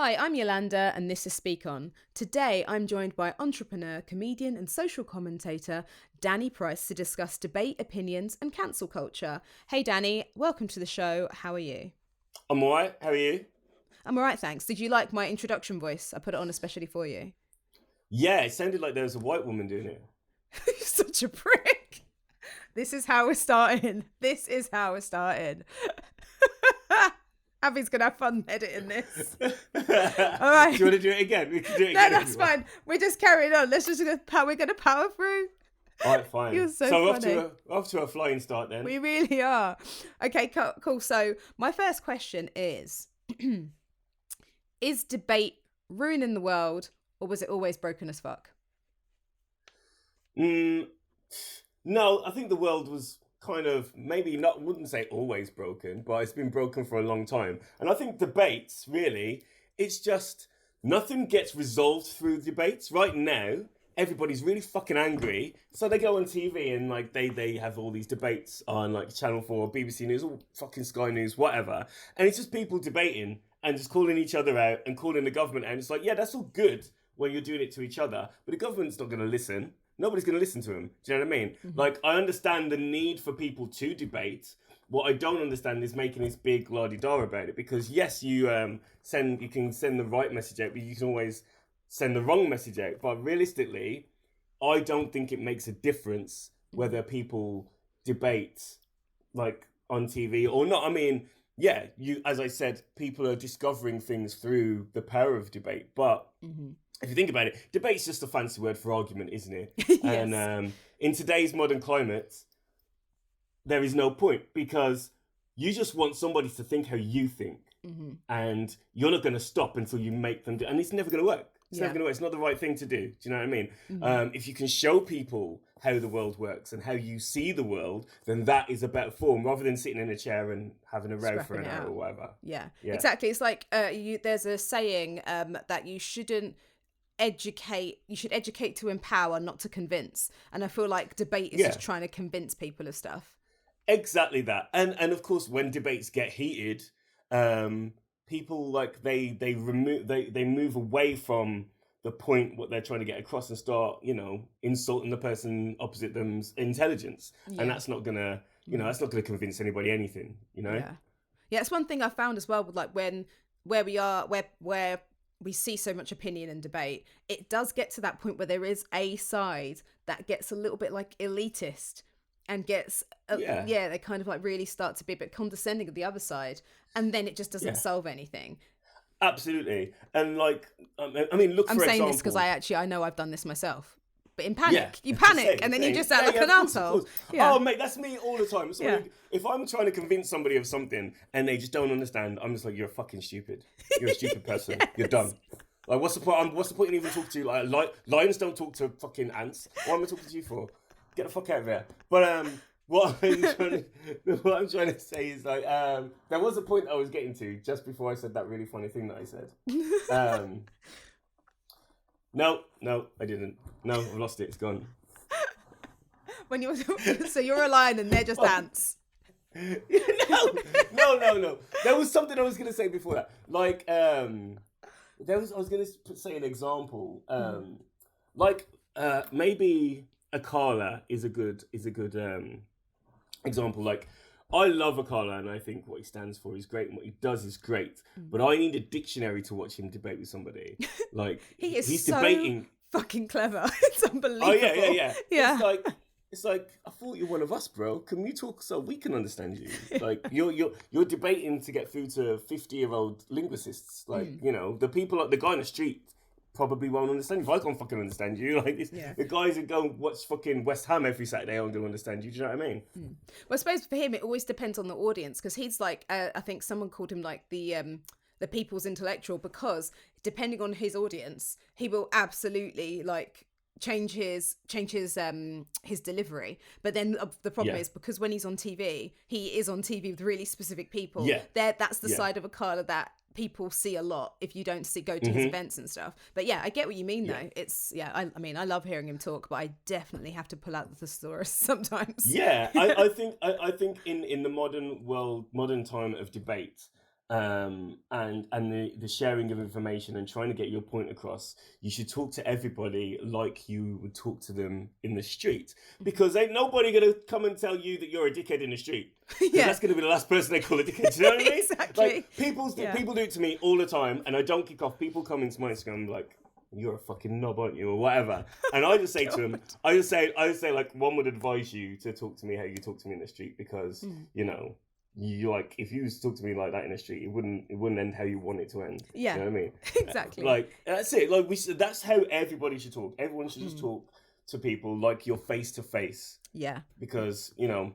Hi, I'm Yolanda and this is Speak On. Today I'm joined by entrepreneur, comedian and social commentator Danny Price to discuss debate, opinions and cancel culture. Hey Danny, welcome to the show. How are you? I'm alright, how are you? I'm alright, thanks. Did you like my introduction voice? I put it on especially for you. Yeah, it sounded like there was a white woman doing it. You're such a prick. This is how we're starting. Abby's going to have fun editing this. All right. Do you want to do it again? We can do it No, again. that's fine. We're just carrying on. Let's just we're going to power through. All right, fine. You're so funny. Off to a flying start then. We really are. Okay, cool. So my first question is, is debate ruining the world or was it always broken as fuck? No, I think the world was kind of, maybe not, wouldn't say always broken, but it's been broken for a long time. And I think debates, really, it's just nothing gets resolved through debates. Right now, everybody's really fucking angry. So they go on TV and like they have all these debates on like Channel 4, BBC News, or fucking Sky News, whatever. And it's just people debating and just calling each other out and calling the government out. And it's like, yeah, that's all good when you're doing it to each other, but the government's not going to listen. Nobody's going to listen to them. Do you know what I mean? Mm-hmm. Like, I understand the need for people to debate. What I don't understand is making this big la-di-da about it. Because yes, you can send the right message out, but you can always send the wrong message out. But realistically, I don't think it makes a difference whether people debate like on TV or not. I mean, yeah, as I said, people are discovering things through the power of debate. But if you think about it, debate's just a fancy word for argument, isn't it? Yes. And in today's modern climate, there is no point because you just want somebody to think how you think. Mm-hmm. And you're not going to stop until you make them do, and it's never going to work. It's never going to work. It's not the right thing to do. Do you know what I mean? Mm-hmm. If you can show people how the world works and how you see the world, then that is a better form rather than sitting in a chair and having a row for an hour or whatever. Yeah, exactly. It's like there's a saying that you should educate to empower, not to convince. And I feel like debate is just trying to convince people of stuff. Exactly that. And of course, when debates get heated, people like they move away from the point what they're trying to get across and start, insulting the person opposite them's intelligence. And that's not gonna, that's not gonna convince anybody anything, Yeah, it's one thing I found as well with like where we see so much opinion and debate, it does get to that point where there is a side that gets a little bit like elitist and gets, they kind of like really start to be a bit condescending of the other side. And then it just doesn't solve anything. Absolutely. And like, I mean, look, I'm for saying example, this because I know I've done this myself. But in panic, you panic and then you just sound like an arsehole. Yeah. Oh, mate, that's me all the time. So if I'm trying to convince somebody of something and they just don't understand, I'm just like, you're fucking stupid. You're a stupid person. You're done. Like, what's the point? What's the point in even talking to you? Like, lions don't talk to fucking ants. What am I talking to you for? Get the fuck out of here. But what I'm trying to say is like, there was a point I was getting to just before I said that really funny thing that I said. No, I didn't. No, I've lost it. It's gone. So you're a lion and they're just ants. No. There was something I was going to say before that. Like, I was going to say an example. Maybe Akala is a good example. Like, I love Akala and I think what he stands for is great and what he does is great. But I need a dictionary to watch him debate with somebody. Like, he's so debating. Fucking clever. It's unbelievable. Oh yeah. It's like I thought you're one of us, bro. Can we talk so we can understand you? Like you're debating to get through to 50-year-old linguists. Like the people, the guy on the street probably won't understand you. If I can't fucking understand you, like this, the guys who go and watch fucking West Ham every Saturday aren't going to understand you. Do you know what I mean? Well, I suppose for him it always depends on the audience because he's like I think someone called him like the people's intellectual because depending on his audience, he will absolutely like change his delivery. But then the problem is because when he's on TV, he is on TV with really specific people. Yeah, that's the side of Akala that people see a lot if you don't go to his events and stuff. But I get what you mean though. It's I mean I love hearing him talk, but I definitely have to pull out the thesaurus sometimes. I think in the modern time of debate, and the sharing of information and trying to get your point across, you should talk to everybody like you would talk to them in the street, because ain't nobody gonna come and tell you that you're a dickhead in the street, because Yeah. that's gonna be the last person they call a dickhead. Do you know what I mean? Exactly. Like people do it to me all the time, and I don't kick off. People come into my Instagram like, you're a fucking knob, aren't you, or whatever, and I just say to them, I just say like, one would advise you to talk to me how you talk to me in the street, because you know, you like, if you talk to me like that in the street, it wouldn't end how you want it to end. Yeah. You know what I mean? Exactly. Like, that's it. Like, that's how everybody should talk. Everyone should just talk to people like you're face to face. Yeah. Because, you know,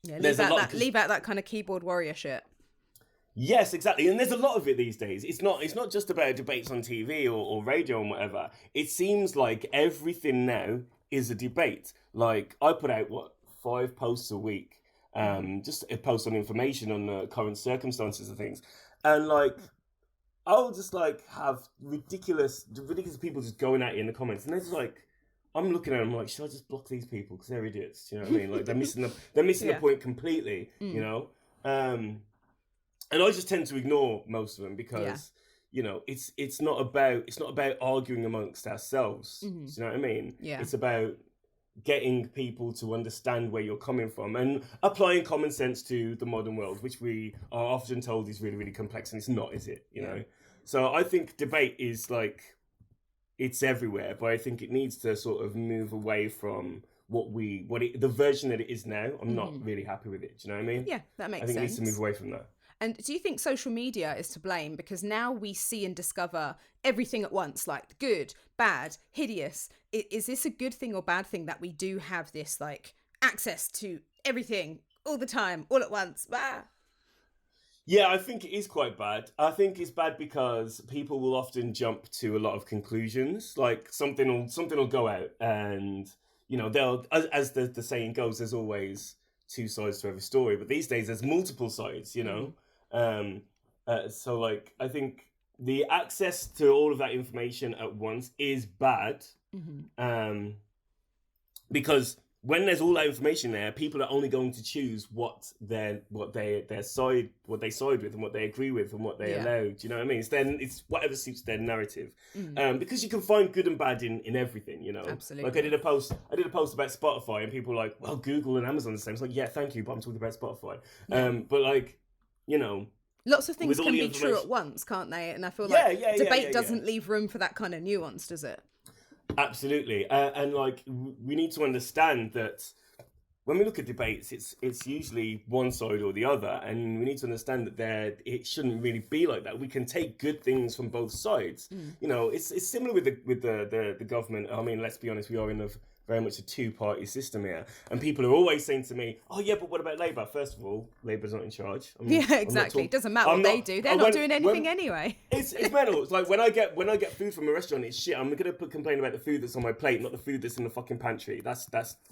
Yeah. leave Leave out that kind of keyboard warrior shit. Yes, exactly. And there's a lot of it these days. It's not just about debates on TV or radio and whatever. It seems like everything now is a debate. Like, I put out 5 posts a week, just a post on information on the current circumstances of things, and like, I'll just like have ridiculous people just going at you in the comments, and they're just like, I'm looking at them like, should I just block these people because they're idiots? Do you know what I mean? Like, they're missing the point completely. You know, and I just tend to ignore most of them because you know, it's not about arguing amongst ourselves. Do you know what I mean? Yeah. It's about getting people to understand where you're coming from and applying common sense to the modern world, which we are often told is really, really complex, and it's not, is it? You know? So I think debate is like, it's everywhere, but I think it needs to sort of move away from the version that it is now. I'm not really happy with it. Do you know what I mean? Yeah, that makes sense. I think it needs to move away from that. And do you think social media is to blame? Because now we see and discover everything at once, like good, bad, hideous. Is this a good thing or bad thing that we do have this like access to everything all the time, all at once? Ah. Yeah, I think it is quite bad. I think it's bad because people will often jump to a lot of conclusions. Like something will go out, and you know, they'll, as the saying goes, there's always 2 sides to every story. But these days, there's multiple sides. You know. So like, I think the access to all of that information at once is bad, because when there's all that information there, people are only going to choose what they side with and what they agree with and what they allow. Do you know what I mean? It's whatever suits their narrative, because you can find good and bad in everything. You know, absolutely. Like I did a post about Spotify, and people were like, well, Google and Amazon are the same. It's like, yeah, thank you, but I'm talking about Spotify. But like, you know, lots of things can be true at once, can't they? And I feel like debate doesn't leave room for that kind of nuance, does it? Absolutely. And like, we need to understand that when we look at debates, it's usually one side or the other, and we need to understand that it shouldn't really be like that. We can take good things from both sides. You know, it's similar with the government. I mean, let's be honest, we are in very much a 2-party system here, and people are always saying to me, oh yeah, but what about Labour? First of all, Labour's not in charge. Exactly. It doesn't matter what they do. They're not doing anything anyway. It's mental. It's like when I get food from a restaurant, it's shit. I'm gonna complain about the food that's on my plate, not the food that's in the fucking pantry. That's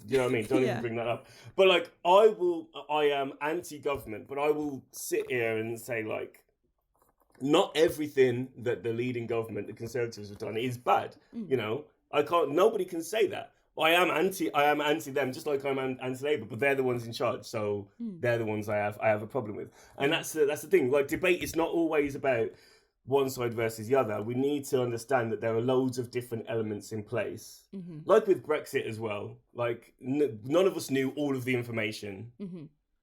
you know what I mean? Don't even bring that up. But like, I am anti-government, but I will sit here and say, like, not everything that the leading government, the Conservatives, have done is bad. You know, nobody can say that. I am anti them, just like I'm anti-Labour, but they're the ones in charge, so they're the ones I have a problem with. And that's the thing. Like, debate is not always about one side versus the other. We need to understand that there are loads of different elements in place. Like with Brexit as well. Like, none of us knew all of the information.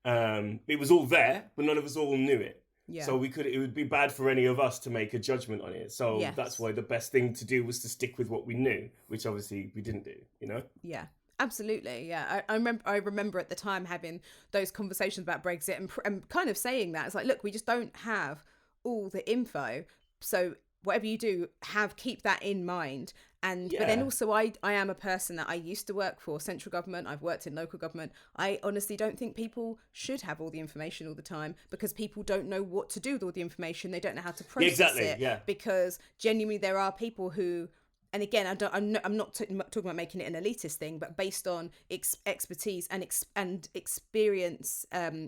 It was all there, but none of us all knew it. Yeah. So it would be bad for any of us to make a judgment on it. So that's why the best thing to do was to stick with what we knew, which obviously we didn't do, you know? Yeah, absolutely. Yeah. I remember at the time having those conversations about Brexit and kind of saying that. It's like, look, we just don't have all the info. So whatever you do, keep that in mind. But then also I am a person that I used to work for central government. I've worked in local government. I honestly don't think people should have all the information all the time, because people don't know what to do with all the information. They don't know how to process it. Yeah. Because genuinely there are people who, and again, I'm not talking about making it an elitist thing, but based on expertise and experience,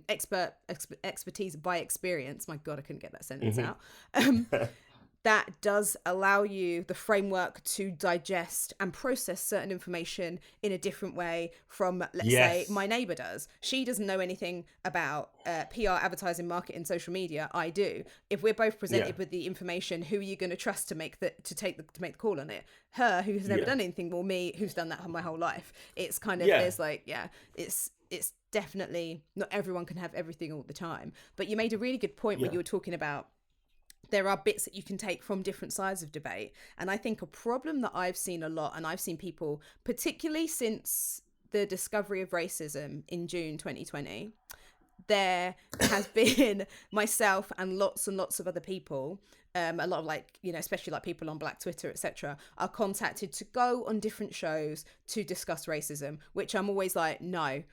expertise by experience. My God, I couldn't get that sentence out. that does allow you the framework to digest and process certain information in a different way from, let's say, my neighbor does. She doesn't know anything about PR, advertising, marketing, social media. I do. If we're both presented with the information, who are you going to trust to make the call on it? Her, who has never done anything, or me, who's done that my whole life? It's kind of there's like it's definitely not everyone can have everything all the time. But you made a really good point when you were talking about there are bits that you can take from different sides of debate. And I think a problem that I've seen a lot, and I've seen people, particularly since the discovery of racism in June 2020, there has been myself and lots of other people, a lot of like, you know, especially like people on Black Twitter, etc., are contacted to go on different shows to discuss racism, which I'm always like, no,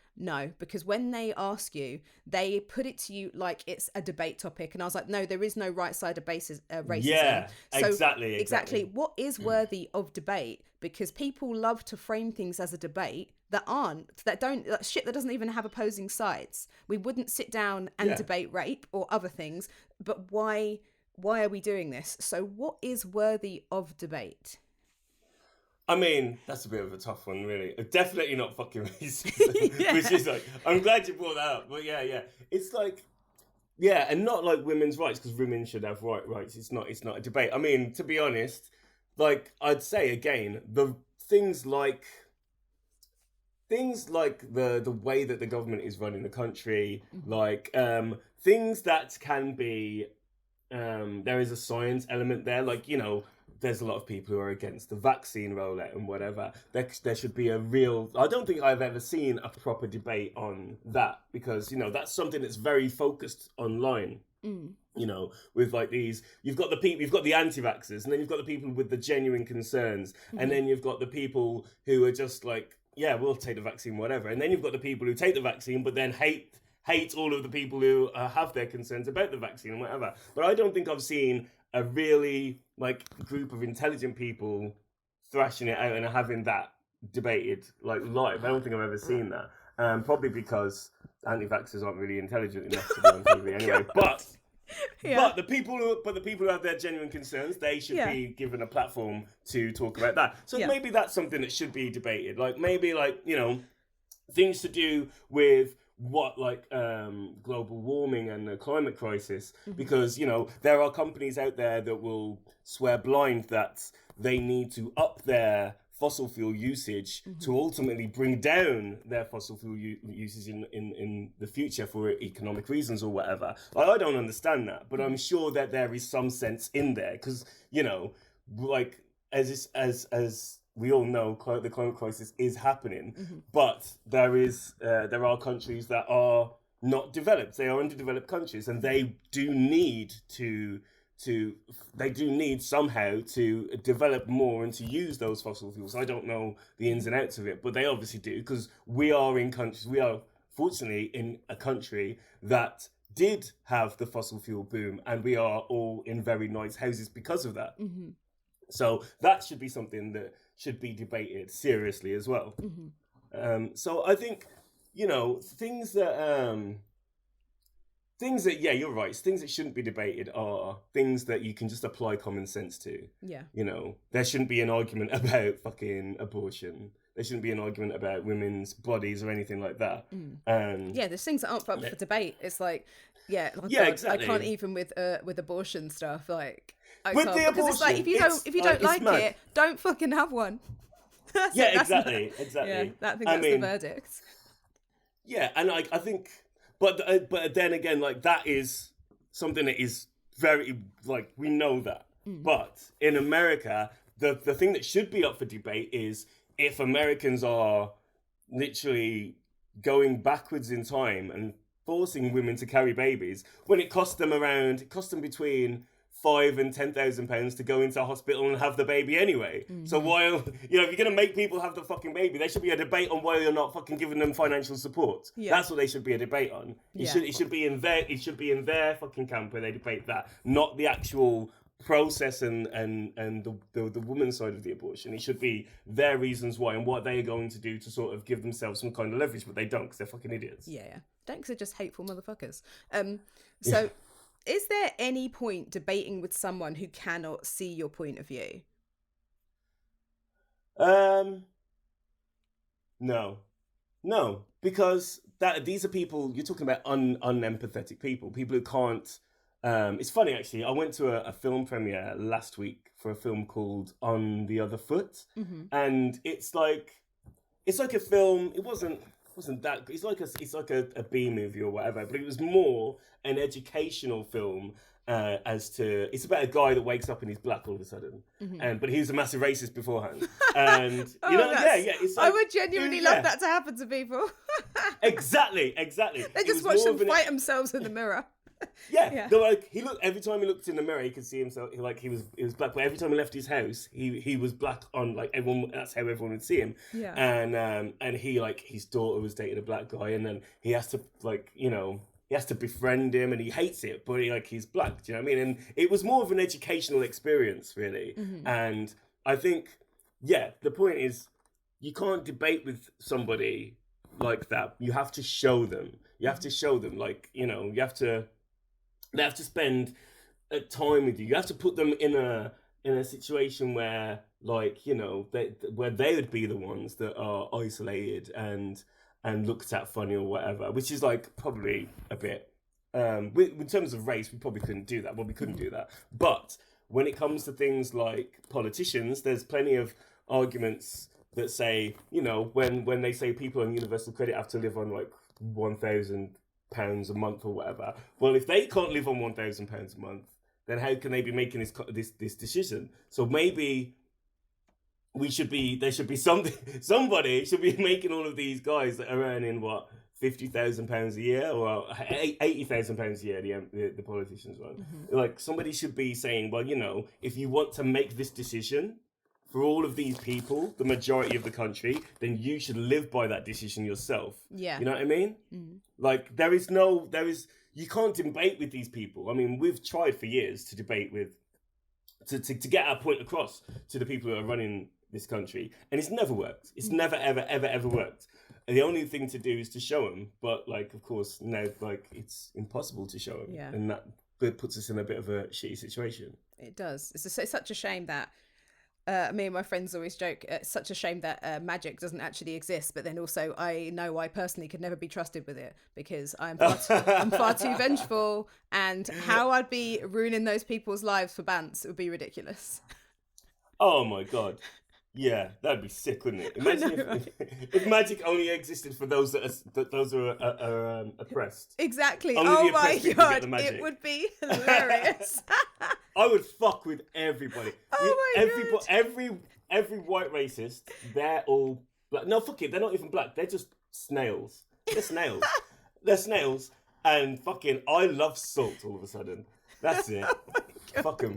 because when they ask you, they put it to you like it's a debate topic. And I was like, no, there is no right side of racism. Yeah, so exactly. What is worthy of debate? Because people love to frame things as a debate that doesn't even have opposing sides. We wouldn't sit down and debate rape or other things, but why are we doing this? So what is worthy of debate? I mean, that's a bit of a tough one, really. Definitely not fucking racism, which is like, I'm glad you brought that up. But it's like, and not like women's rights, because women should have rights. It's not a debate. I mean, to be honest, like I'd say again, the things like the way that the government is running the country, like things that can be, there is a science element there, like, you know, there's a lot of people who are against the vaccine rollout and whatever. There should be a real... I don't think I've ever seen a proper debate on that, because, you know, that's something that's very focused online. You know, with like these, you've got the anti-vaxxers, and then you've got the people with the genuine concerns, and then you've got the people who are just like, yeah, we'll take the vaccine, whatever. And then you've got the people who take the vaccine, but then hate all of the people who have their concerns about the vaccine and whatever. But I don't think I've seen a really like group of intelligent people thrashing it out and having that debated like live. I don't think I've ever seen that. Probably because anti-vaxxers aren't really intelligent enough to be on TV anyway. But the people who have their genuine concerns, they should be given a platform to talk about that. So maybe that's something that should be debated. Like maybe like, you know, things to do with what like global warming and the climate crisis, because, you know, there are companies out there that will swear blind that they need to up their fossil fuel usage to ultimately bring down their fossil fuel usage in the future for economic reasons or whatever. I don't understand that, but I'm sure that there is some sense in there, because, you know, like as we all know, the climate crisis is happening, but there are countries that are not developed. They are underdeveloped countries, and they do need somehow to develop more and to use those fossil fuels. I don't know the ins and outs of it, but they obviously do, because we are fortunately in a country that did have the fossil fuel boom, and we are all in very nice houses because of that. So that should be something that should be debated seriously as well. So I think, you know, things that you're right, things that shouldn't be debated are things that you can just apply common sense to. You know, there shouldn't be an argument about fucking abortion. There shouldn't be an argument about women's bodies or anything like that. There's things that aren't up for debate. It's like, exactly. I can't even with abortion stuff. Like, with the abortion, it's like if you don't like it, don't fucking have one. Exactly. Yeah, that's the verdict. Yeah, and I think, but then again, like that is something that is very, like, we know that. But in America, the thing that should be up for debate is if Americans are literally going backwards in time and forcing women to carry babies when it cost them between £5,000 and £10,000 to go into a hospital and have the baby anyway. So while, you know, if you're going to make people have the fucking baby, there should be a debate on why you're not fucking giving them financial support. That's what they should be a debate on. It should be in their fucking camp where they debate that, not the actual process and the woman's side of the abortion. It should be their reasons why and what they are going to do to sort of give themselves some kind of leverage, but they don't, because they're fucking idiots. Don't, because they're just hateful motherfuckers. So Is there any point debating with someone who cannot see your point of view? No, because these are people you're talking about unempathetic people who can't. It's funny actually. I went to a film premiere last week for a film called On the Other Foot, and it's like a film. It wasn't that. It's like a B movie or whatever, but it was more an educational film. It's about a guy that wakes up and he's black all of a sudden, but he was a massive racist beforehand, and it's like, I would genuinely love that to happen to people. Exactly. They just watch them fight themselves in the mirror. Yeah. Like every time he looked in the mirror, he could see himself. Like he was black, but every time he left his house, he was black on like everyone. That's how everyone would see him. Yeah. And he like his daughter was dating a black guy, and then he has to he has to befriend him, and he hates it, but he's black. Do you know what I mean? And it was more of an educational experience, really. And I think, the point is, you can't debate with somebody like that. You have to show them. You have to show them, they have to spend time with you. You have to put them in a situation where, where they would be the ones that are isolated and looked at funny or whatever, which is probably a bit. In terms of race, we probably couldn't do that. Well, we couldn't do that. But when it comes to things like politicians, there's plenty of arguments that say, when they say people on universal credit have to live on £1,000 a month or whatever. Well, if they can't live on £1,000 a month, then how can they be making this decision? So maybe there should be somebody should be making all of these guys that are earning £50,000 a year or £80,000 a year, the politicians one. Somebody should be saying, well, if you want to make this decision for all of these people, the majority of the country, then you should live by that decision yourself. Yeah. You know what I mean? You can't debate with these people. I mean, we've tried for years to debate to get our point across to the people who are running this country, and it's never worked. It's never ever worked. And the only thing to do is to show them, but of course now it's impossible to show them, and that puts us in a bit of a shitty situation. It does. It's such a shame that me and my friends always joke, it's such a shame that magic doesn't actually exist, but then also I know I personally could never be trusted with it because I'm far too vengeful, and how I'd be ruining those people's lives for bants, it would be ridiculous. Oh my God. Yeah, that'd be sick, wouldn't it? Imagine if magic only existed for those who are oppressed. Exactly. Only oh my God, it would be hilarious. I would fuck with everybody. Oh my God. Every white racist, they're all black. No, fuck it, they're not even black. They're just snails. They're snails. They're snails. And fucking, I love salt all of a sudden. That's it. Fuck them.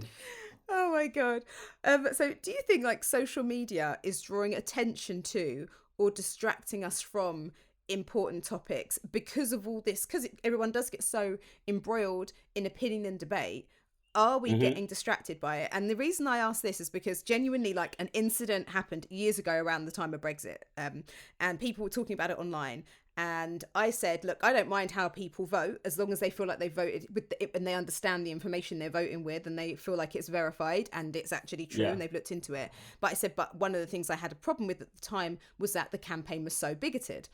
Oh my God. So do you think social media is drawing attention to or distracting us from important topics because of all this? Because everyone does get so embroiled in opinion and debate. Are we getting distracted by it? And the reason I ask this is because genuinely an incident happened years ago around the time of Brexit, and people were talking about it online. And I said, look, I don't mind how people vote as long as they feel like they voted with and they understand the information they're voting with and they feel like it's verified and it's actually true and they've looked into it. But I said, but one of the things I had a problem with at the time was that the campaign was so bigoted.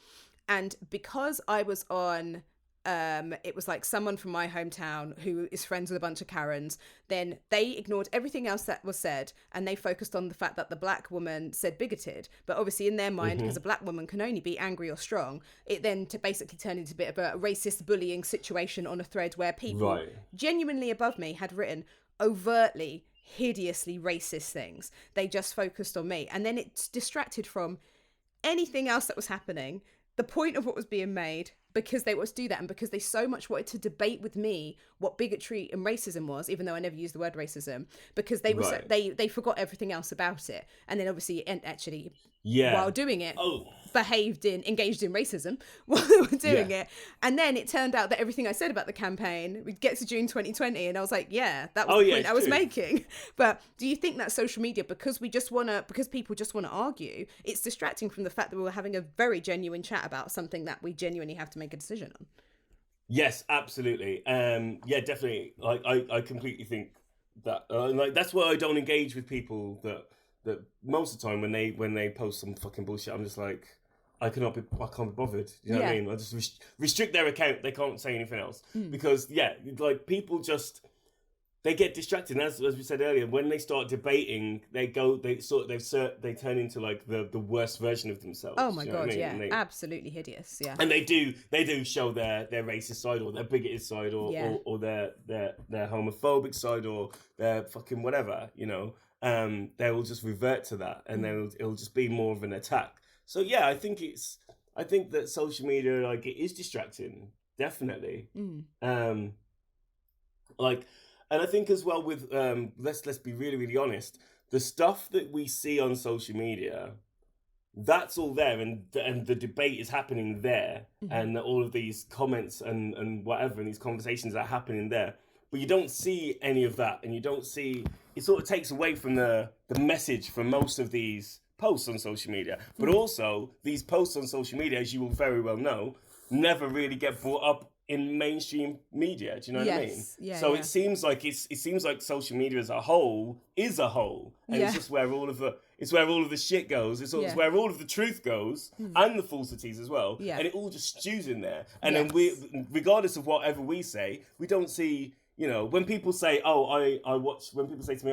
And because I was on... it was someone from my hometown who is friends with a bunch of Karens, then they ignored everything else that was said and they focused on the fact that the black woman said bigoted. But obviously in their mind, because a black woman can only be angry or strong, it then basically turned into a bit of a racist bullying situation on a thread where people genuinely above me had written overtly, hideously racist things. They just focused on me. And then it distracted from anything else that was happening, the point of what was being made, because they wanted to do that and because they so much wanted to debate with me what bigotry and racism was, even though I never used the word racism, because they were they forgot everything else about it. And then obviously actually while doing it engaged in racism while they were doing it. And then it turned out that everything I said about the campaign, we'd get to June 2020 and I was like, that was the point I was making. But do you think that social media, because people just want to argue, it's distracting from the fact that we were having a very genuine chat about something that we genuinely have to make a decision on? Yes, absolutely. Yeah, definitely. Like, I completely think that, like, that's why I don't engage with people that most of the time when they post some fucking bullshit, I'm just like, I can't be bothered. You know what I Yeah. mean? I just restrict their account. They can't say anything else Mm. because, yeah, like, people just, they get distracted. And as we said earlier, when they start debating, they turn into like the worst version of Oh themselves. my Do you know what I God, mean? yeah. Absolutely hideous. Yeah. And they do show their racist side or their bigoted side Yeah. or their homophobic side or their fucking whatever, you know. They will just revert to that, and then it'll just be more of an attack. So yeah, I think that social media, like, it is distracting, definitely. Mm. Like, and I think as well with let's be really really honest, the stuff that we see on social media, that's all there, and the debate is happening there, Mm-hmm. and all of these comments and whatever, and these conversations are happening there, but you don't see any of that, and you don't see, it sort of takes away from the message from most of these posts on social media. But also, these posts on social media, as you will very well know, never really get brought up in mainstream media. Do you know what I mean? Yes. Yeah, So yeah. it seems like social media as a whole is a whole, and Yeah. it's just where all of the shit goes. It's Yeah. where all of the truth goes, and the falsities as well. Yeah. And it all just stews in there. And Yes. then we, regardless of whatever we say, we don't see. You know, when people say, "Oh, I watch," when people say to me,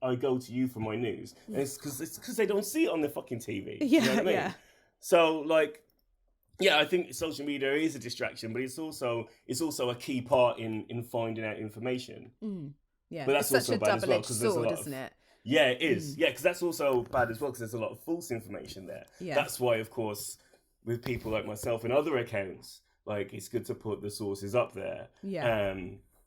"I go to you for my news," and it's because they don't see it on their fucking TV. Yeah, You know what I mean? yeah. So, like, yeah, I think social media is a distraction, but it's also a key part in finding out information. Yeah. But It's that's such also a bad as well double-edged because there's a sword, lot isn't it? yeah, it is. Yeah, because that's also bad as well because there's a lot of false information there. Yeah. That's why, of course, with people like myself and other accounts, like, it's good to put the sources up there. Yeah.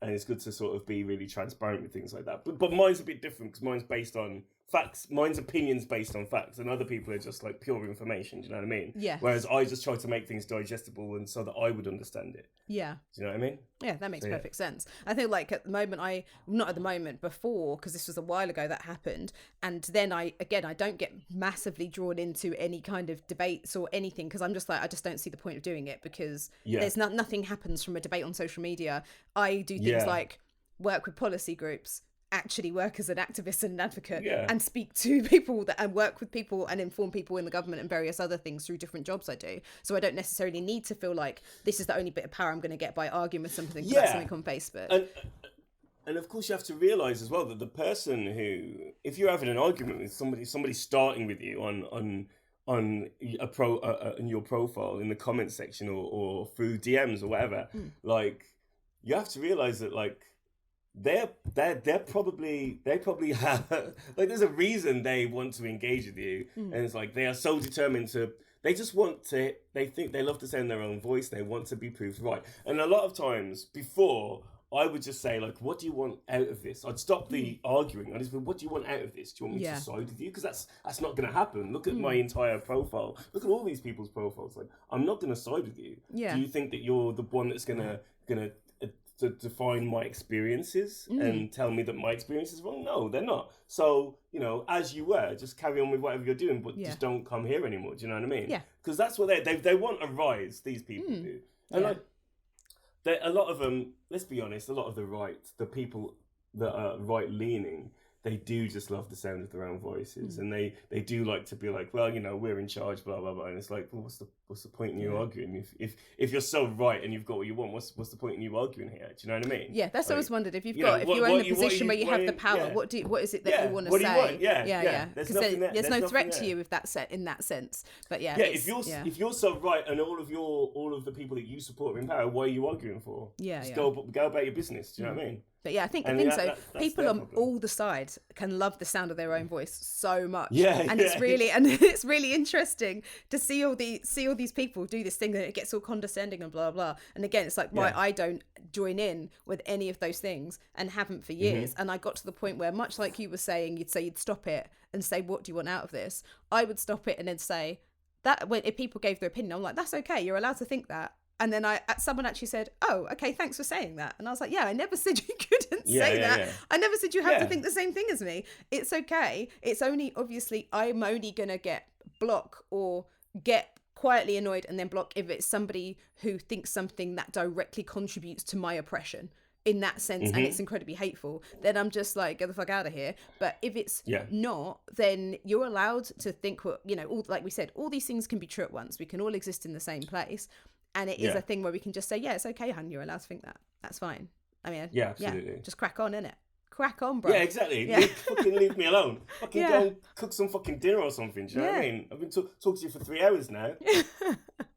And it's good to sort of be really transparent with things like that. But mine's a bit different because mine's based on facts. Mine's opinions based on facts, and other people are just like pure information. Do you know what I mean? Yes. Whereas I just try to make things digestible and so that I would understand it. Yeah. Do you know what I mean? Yeah, that makes So, yeah. perfect sense. I think, like, at the moment, not at the moment, before, because this was a while ago that happened, and then I don't get massively drawn into any kind of debates or anything, because I'm just like, I just don't see the point of doing it, because Yeah. there's nothing happens from a debate on social media. I do things Yeah. like work with policy groups, actually work as an activist and an advocate, Yeah. and speak to people and work with people and inform people in the government and various other things through different jobs I do. So I don't necessarily need to feel like this is the only bit of power I'm going to get by arguing with something about something on Facebook. And of course, you have to realize as well that the person who, if you're having an argument with somebody starting with you on in your profile in the comment section or through DMs or whatever, like, you have to realize that, like, they probably have like, there's a reason they want to engage with you, and it's like they are so determined to. They just want to. They think they love to sound their own voice. They want to be proved right. And a lot of times before, I would just say, like, what do you want out of this? I'd stop the arguing. I'd just be, what do you want out of this? Do you want me to side with you? Because that's not going to happen. Look at my entire profile. Look at all these people's profiles. Like, I'm not going to side with you. Yeah. Do you think that you're the one that's gonna to define my experiences and tell me that my experience is wrong? No, they're not. So, you know, as you were, just carry on with whatever you're doing, but just don't come here anymore. Do you know what I mean? Yeah. Because that's what they want a rise. These people do, and Yeah. like, a lot of them. Let's be honest. A lot of the people that are right leaning, they do just love the sound of their own voices, and they do like to be like, well, you know, we're in charge, blah blah blah. And it's like, well, what's the point in you arguing if you're so right and you've got what you want? What's the point in you arguing here? Do you know what I mean? Yeah, that's like, always wondered, if you're know, in the position where you have the power, yeah. what is it that Yeah, you want to what say? do you want? Yeah, yeah. There's Because nothing there. there's There's no threat nothing to there. you in that sense. But yeah, Yeah, if you're so right and all of the people that you support are in power, why are you arguing for? Yeah, Just yeah. go about your business. Do you know what I mean? But yeah, I think And the thing that's people their on problem. all the sides can love the sound of their own voice so much. Yeah, and yeah. it's really interesting to see all these people do this thing that it gets all condescending and blah blah. And again, it's like why I don't join in with any of those things and haven't for years. And I got to the point where, much like you were saying, you'd stop it and say, what do you want out of this? I would stop it and then say that, if people gave their opinion, I'm like, that's okay, you're allowed to think that. And then someone actually said, oh, okay, thanks for saying that. And I was like, yeah, I never said you couldn't say that. Yeah. I never said you have to think the same thing as me. It's okay. It's only, obviously, I'm only going to get block or get quietly annoyed and then block if it's somebody who thinks something that directly contributes to my oppression in that sense, and it's incredibly hateful, then I'm just like, get the fuck out of here. But if it's not, then you're allowed to think, well, you know, all, like we said, all these things can be true at once. We can all exist in the same place, and it is a thing where we can just say, yeah, it's okay, hun, you're allowed to think that. That's fine. I mean, absolutely. Just crack on, innit? Crack on, bro. Yeah, exactly. Fucking leave me alone. Fucking go and cook some fucking dinner or something. Do you know what I mean? I've been talking to you for 3 hours now.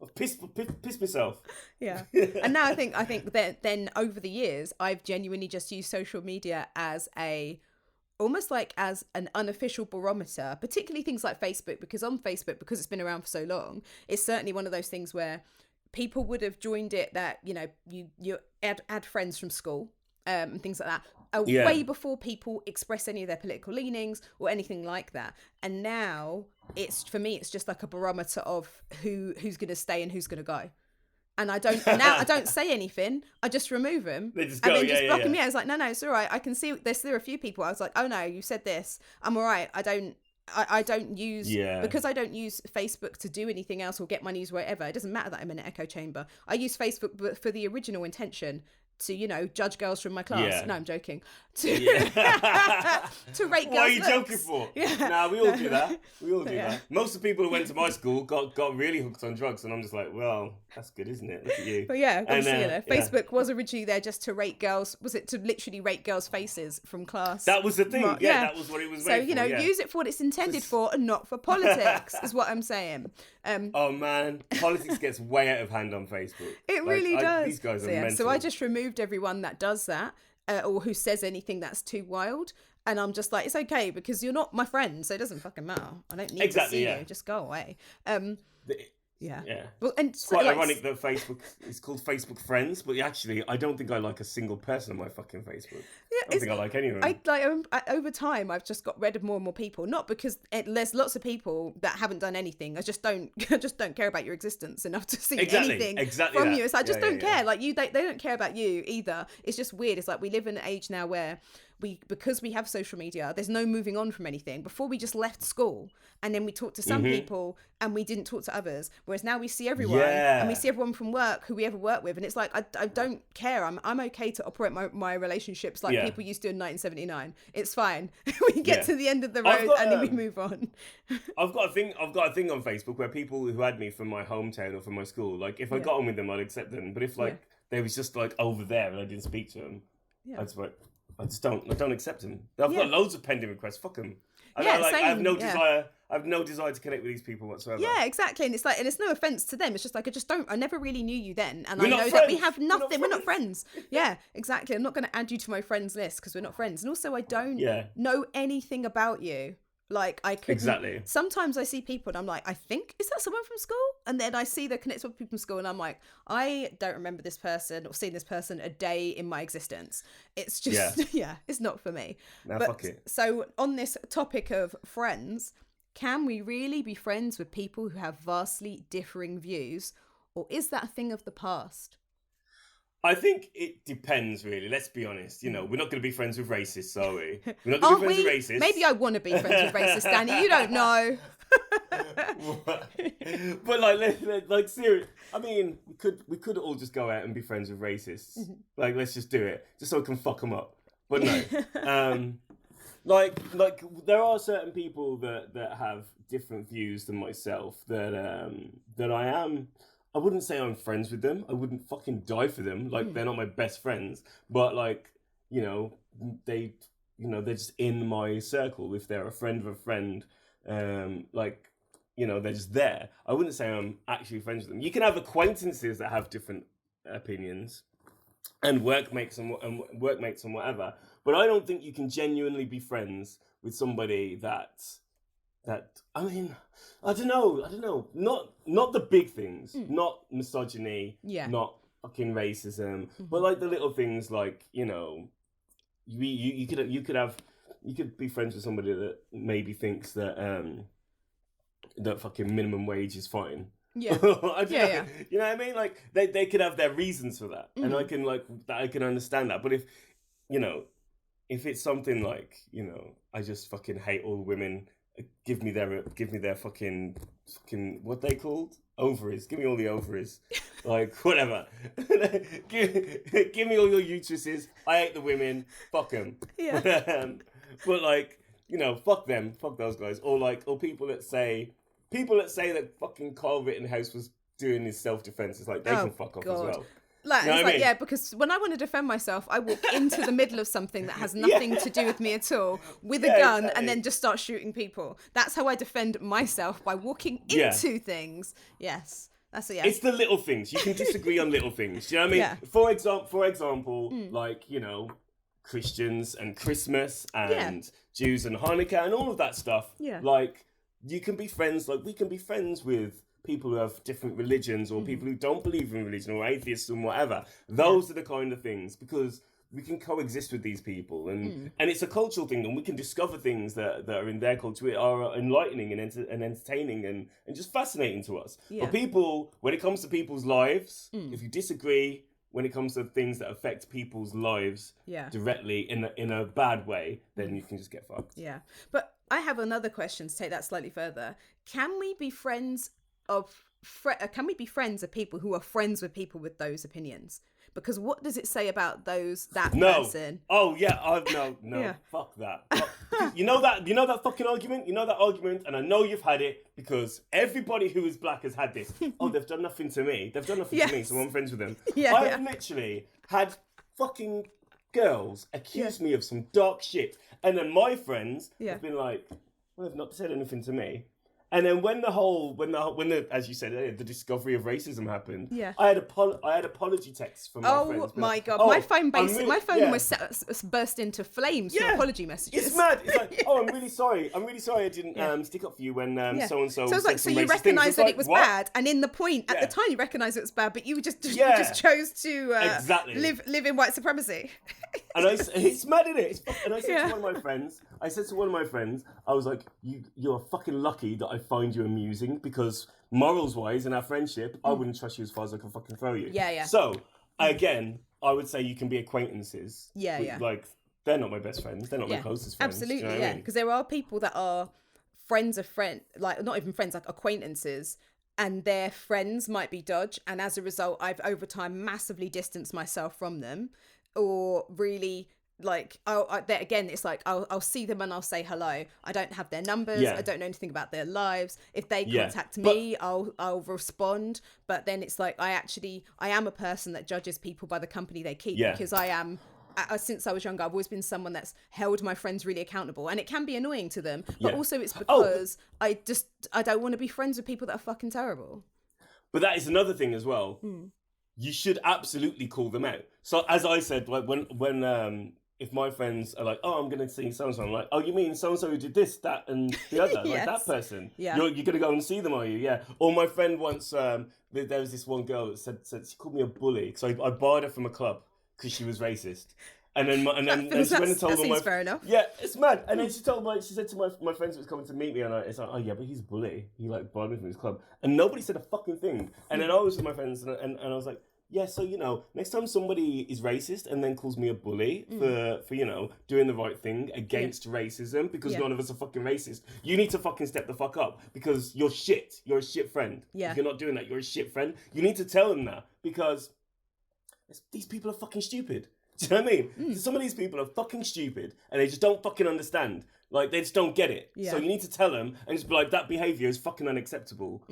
I've pissed myself. Yeah. And now I think that then over the years, I've genuinely just used social media as almost like as an unofficial barometer, particularly things like Facebook, because on Facebook, because it's been around for so long, it's certainly one of those things where people would have joined it that, you know, you add friends from school. And things like that, way before people express any of their political leanings or anything like that. And now for me, it's just like a barometer of who's going to stay and who's going to go. And I don't say anything. I just remove them. They just go, and then just block them. Yeah, it's like, no, it's all right. I can see there are a few people. I was like, oh no, you said this. I'm all right. I don't use because I don't use Facebook to do anything else or get my news wherever. It doesn't matter that I'm in an echo chamber. I use Facebook for the original intention to, you know, judge girls from my class. Yeah. No, I'm joking. To rate girls. What are you looks. joking for? Yeah. Nah, we all do that. We all do that. Most of the people who went to my school got really hooked on drugs, and I'm just like, well, that's good, isn't it? Look at you. But yeah, Facebook was originally there just to rate girls. Was it to literally rate girls' faces from class? That was the thing. That was what it was made for. So, you know, use it for what it's intended for and not for politics, is what I'm saying. Oh man, politics gets way out of hand on Facebook. It really does. These guys are mental. So I just removed everyone that does that or who says anything that's too wild. And I'm just like, it's okay because you're not my friend, so it doesn't fucking matter. I don't need to see you. Just go away. Yeah. Well, and it's quite ironic that Facebook is called Facebook Friends, but actually, I don't think I like a single person on my fucking Facebook. Yeah, I don't think I like any of them. Over time, I've just got rid of more and more people. Not because there's lots of people that haven't done anything. I just don't care about your existence enough to see anything from you. It's like, I just don't care. Like they don't care about you either. It's just weird. It's like we live in an age now where because we have social media, there's no moving on from anything. Before we just left school and then we talked to some people and we didn't talk to others. Whereas now we see everyone and we see everyone from work who we ever work with. And it's like, I don't care. I'm okay to operate my relationships like people used to in 1979. It's fine. We get to the end of the road and then we move on. I've got a thing on Facebook where people who had me from my hometown or from my school, like if I got on with them, I'd accept them. But if they was just like over there and I didn't speak to them, I don't accept them. I've got loads of pending requests. Fuck them. I have no desire. I have no desire to connect with these people whatsoever. Yeah, exactly. And it's like, and it's no offense to them. It's just like, I never really knew you then. And I know that we have nothing. We're not friends. Yeah, exactly. I'm not going to add you to my friends list because we're not friends. And also I don't know anything about you. Like I could Sometimes I see people and I'm like, I think, is that someone from school? And then I see they're connected with people from school and I'm like, I don't remember this person or seen this person a day in my existence. It's just, it's not for me. Nah, fuck it. So on this topic of friends, can we really be friends with people who have vastly differing views, or is that a thing of the past? I think it depends, really. Let's be honest. You know, we're not going to be friends with racists, are we? We're not going to be friends with racists. Maybe I want to be friends with racists, Danny. You don't know. But like serious. I mean, we could all just go out and be friends with racists. Like, let's just do it, just so we can fuck them up. But no. Like there are certain people that have different views than myself that I wouldn't say I'm friends with them. I wouldn't fucking die for them. Like, they're not my best friends. But, like, you know, they're just in my circle. If they're a friend of a friend, like, you know, they're just there. I wouldn't say I'm actually friends with them. You can have acquaintances that have different opinions and workmates and whatever. But I don't think you can genuinely be friends with somebody that I mean, I don't know. Not the big things, not misogyny, not fucking racism, but like the little things, like, you know, you could be friends with somebody that maybe thinks that that fucking minimum wage is fine. Yeah. You know what I mean? Like they could have their reasons for that, and I can understand that. But if, you know, if it's something like, you know, I just fucking hate all women, give me their fucking what they called ovaries. Give me all the ovaries, like whatever. give me all your uteruses. I hate the women. Fuck them. Yeah. But like, you know, fuck them. Fuck those guys. Or people that say that fucking Carl Rittenhouse was doing his self-defense. It's like they can fuck off as well. Like, you know it's what I like, mean? yeah, because when I want to defend myself, I walk into the middle of something that has nothing to do with me at all with a gun, exactly. and then just start shooting people. That's how I defend myself, by walking into things. Yes. That's yes. It's the little things. You can disagree on little things. Do you know what I mean? Yeah. For example, like, you know, Christians and Christmas and Jews and Hanukkah and all of that stuff. Yeah. Like, you can be friends, like we can be friends with people who have different religions or people who don't believe in religion or atheists and whatever. Those are the kind of things, because we can coexist with these people, and it's a cultural thing, and we can discover things that are in their culture that are enlightening and entertaining and just fascinating to us. Yeah. But people, when it comes to people's lives, if you disagree when it comes to things that affect people's lives directly in a bad way, then you can just get fucked. Yeah. But I have another question to take that slightly further. Can we be friends of people who are friends with people with those opinions? Because what does it say about that person? Oh yeah, no, fuck that. You know that fucking argument? You know that argument, and I know you've had it, because everybody who is black has had this. Oh, they've done nothing to me. They've done nothing to me, so I'm friends with them. I've literally had fucking girls accuse me of some dark shit, and then my friends have been like, well, they've not said anything to me. And then when the as you said earlier, the discovery of racism happened, I had apology texts from my friends. Oh my god, my phone was burst into flames for apology messages. It's mad. It's like, oh, I'm really sorry I didn't stick up for you when so and so. So it's like, so you recognise that it was bad, and in the point at the time you recognised it was bad, but you just chose to live in white supremacy. And it's mad, isn't it? And I said to one of my friends, I was like, you're fucking lucky that I find you amusing, because morals wise in our friendship, I wouldn't trust you as far as I can fucking throw you. Yeah. So again, I would say you can be acquaintances. Like, they're not my best friends. They're not my closest friends. Absolutely, you know what I mean? Because there are people that are friends of friends, like not even friends, like acquaintances, and their friends might be dodge, and as a result, I've over time massively distanced myself from them, or really. Like, it's like I'll see them and I'll say hello. I don't have their numbers. I don't know anything about their lives. If they contact me, I'll respond. But then it's like I am a person that judges people by the company they keep, because I am. Since I was younger, I've always been someone that's held my friends really accountable, and it can be annoying to them. But also, it's because I don't want to be friends with people that are fucking terrible. But that is another thing as well. You should absolutely call them out. So as I said, like when if my friends are like, oh, I'm going to see so-and-so, I'm like, oh, you mean so-and-so who did this, that, and the other? Like that person? Yeah. You're going to go and see them, are you? Yeah. Or my friend once, there was this one girl that said she called me a bully. So I barred her from a club because she was racist. And then she went and told all my... fair enough. Yeah, it's mad. And then she said to my friends who was coming to meet me, and it's like, oh yeah, but he's a bully. He like barred me from his club. And nobody said a fucking thing. And then I was with my friends, and I was like, yeah, so, you know, next time somebody is racist and then calls me a bully for you know, doing the right thing against racism, because none of us are fucking racist, you need to fucking step the fuck up, because you're shit. You're a shit friend. If you're not doing that, you're a shit friend. You need to tell them that, because these people are fucking stupid. Do you know what I mean? Some of these people are fucking stupid, and they just don't fucking understand. Like, they just don't get it. So you need to tell them and just be like, that behaviour is fucking unacceptable.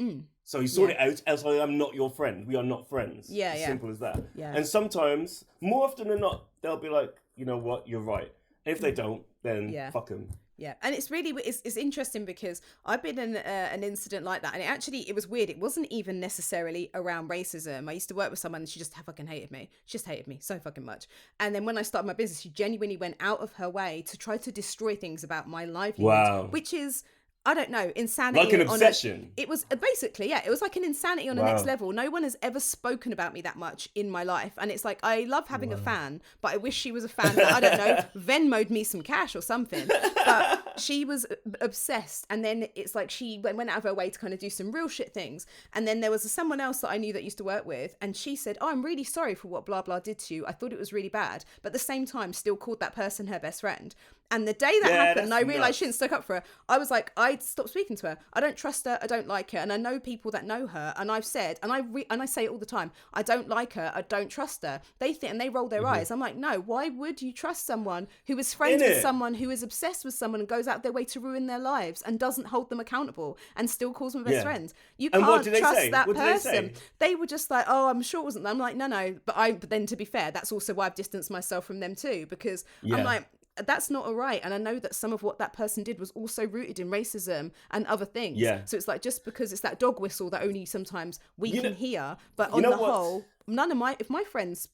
So you sort it out, else I am not your friend. We are not friends. Simple as that. And sometimes, more often than not, they'll be like, you know what, you're right. And if they don't, then fuck them. Yeah, and it's really it's interesting, because I've been in an incident like that, and it was weird. It wasn't even necessarily around racism. I used to work with someone, and she just fucking hated me. She just hated me so fucking much. And then when I started my business, she genuinely went out of her way to try to destroy things about my livelihood, which is, I don't know, insanity. Like an obsession. It was basically, it was like an insanity on the next level. No one has ever spoken about me that much in my life. And it's like, I love having a fan, but I wish she was a fan that, I don't know, Venmo'd me some cash or something. But she was obsessed. And then it's like she went out of her way to kind of do some real shit things. And then there was someone else that I knew that used to work with. And she said, oh, I'm really sorry for what blah, blah did to you. I thought it was really bad. But at the same time, still called that person her best friend. And the day that happened, and I realised nuts. she didn't stick up for her, I was like, I stopped speaking to her. I don't trust her. I don't like her. And I know people that know her. And I've said, and I say it all the time, I don't like her. I don't trust her. They think, and they roll their eyes. I'm like, no, why would you trust someone who is friends with someone who is obsessed with someone and goes out their way to ruin their lives and doesn't hold them accountable and still calls them best friends? You can't trust that person. They were just like, oh, I'm sure it wasn't them. I'm like, no. But then to be fair, that's also why I've distanced myself from them too, because I'm like, that's not all right. And I know that some of what that person did was also rooted in racism and other things. So it's like, just because it's that dog whistle that only sometimes we can hear, but on the whole, if my friends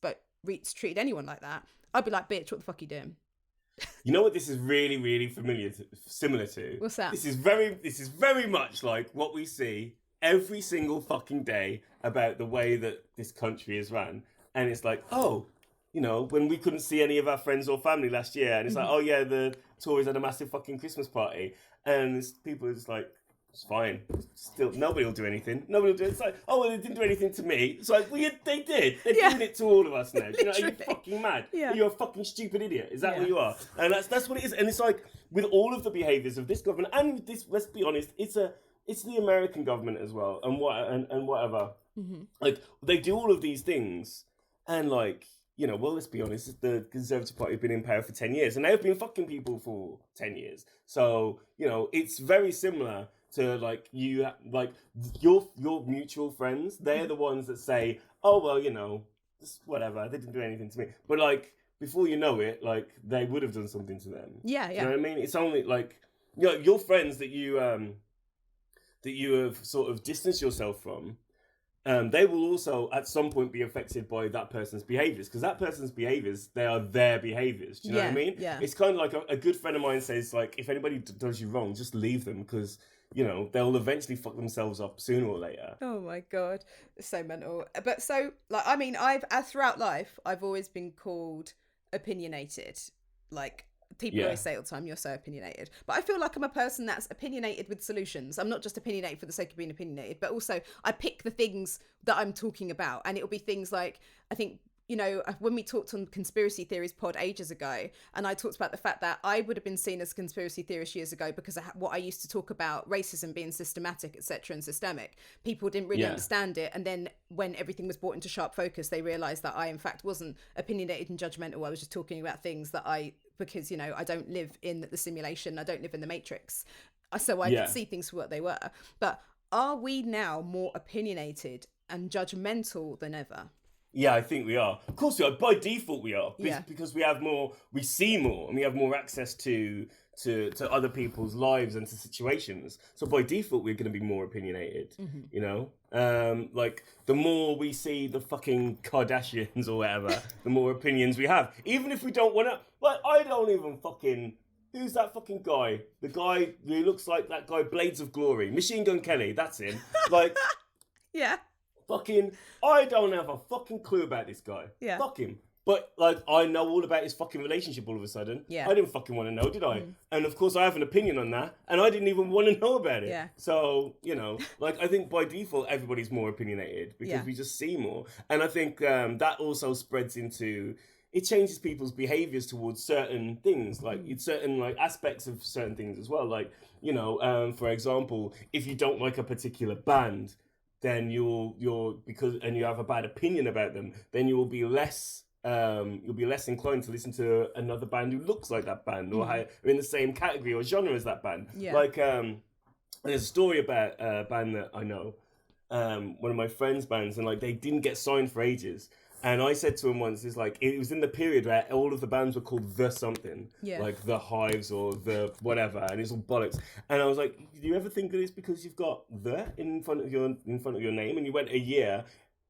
treated anyone like that, I'd be like, bitch, what the fuck are you doing? You know what this is really, really similar to? What's that? This is very much like what we see every single fucking day about the way that this country is run. And it's like, oh, you know, when we couldn't see any of our friends or family last year, and it's like, oh yeah, the Tories had a massive fucking Christmas party, and people are just like, it's fine. Still, nobody will do anything. Nobody will do it. It's like, oh, well, they didn't do anything to me. It's like, well, they did. They're doing it to all of us now. You know, are you fucking mad? You're a fucking stupid idiot. Is that what you are? And that's what it is. And it's like, with all of the behaviours of this government, and with this, let's be honest, it's the American government as well, and whatever. Like, they do all of these things, and like, you know, well, let's be honest, the Conservative Party have been in power for 10 years, and they've been fucking people for 10 years. So, you know, it's very similar to, like, your mutual friends. They're the ones that say, oh, well, you know, whatever, they didn't do anything to me. But, like, before you know it, like, they would have done something to them. Yeah. You know what I mean? It's only, like, you know, your friends that you have sort of distanced yourself from, they will also at some point be affected by that person's behaviours, because that person's behaviours, they are their behaviours. Do you know what I mean? Yeah. It's kind of like a good friend of mine says, like, if anybody does you wrong, just leave them, because, you know, they'll eventually fuck themselves up sooner or later. Oh my God. It's so mental. But so, like, I mean, throughout life, I've always been called opinionated. Like, people always say all the time, you're so opinionated. But I feel like I'm a person that's opinionated with solutions. I'm not just opinionated for the sake of being opinionated, but also I pick the things that I'm talking about. And it'll be things like, I think, you know, when we talked on Conspiracy Theories pod ages ago, and I talked about the fact that I would have been seen as a conspiracy theorist years ago because of what I used to talk about, racism being systematic, etc., and systemic. People didn't really understand it. And then when everything was brought into sharp focus, they realised that I, in fact, wasn't opinionated and judgmental. I was just talking about things that because, you know, I don't live in the simulation. I don't live in the matrix. So I could see things for what they were. But are we now more opinionated and judgmental than ever? Yeah, I think we are. Of course we are. By default we are. Because we see more, and we have more access to other people's lives and to situations. So by default we're going to be more opinionated, you know? Like, the more we see the fucking Kardashians or whatever, the more opinions we have. Even if we don't want to... Like, I don't even fucking... Who's that fucking guy? The guy who looks like that guy, Blades of Glory. Machine Gun Kelly, that's him. Like... Yeah. Fucking, I don't have a fucking clue about this guy. Yeah. Fuck him. But, like, I know all about his fucking relationship all of a sudden. Yeah. I didn't fucking want to know, did I? And, of course, I have an opinion on that, and I didn't even want to know about it. Yeah. So, you know, like, I think by default, everybody's more opinionated because we just see more. And I think that also spreads into... It changes people's behaviours towards certain things, like certain like aspects of certain things as well. Like, you know, for example, if you don't like a particular band... then you'll you have a bad opinion about them, then you'll be less inclined to listen to another band who looks like that band or are in the same category or genre as that band. Like there's a story about a band that I know, one of my friends' bands, and like they didn't get signed for ages. And I said to him once, it's like, it was in the period where all of the bands were called The Something. Like The Hives or The whatever, and it's all bollocks. And I was like, do you ever think that it's because you've got The in front of your name, and you went a year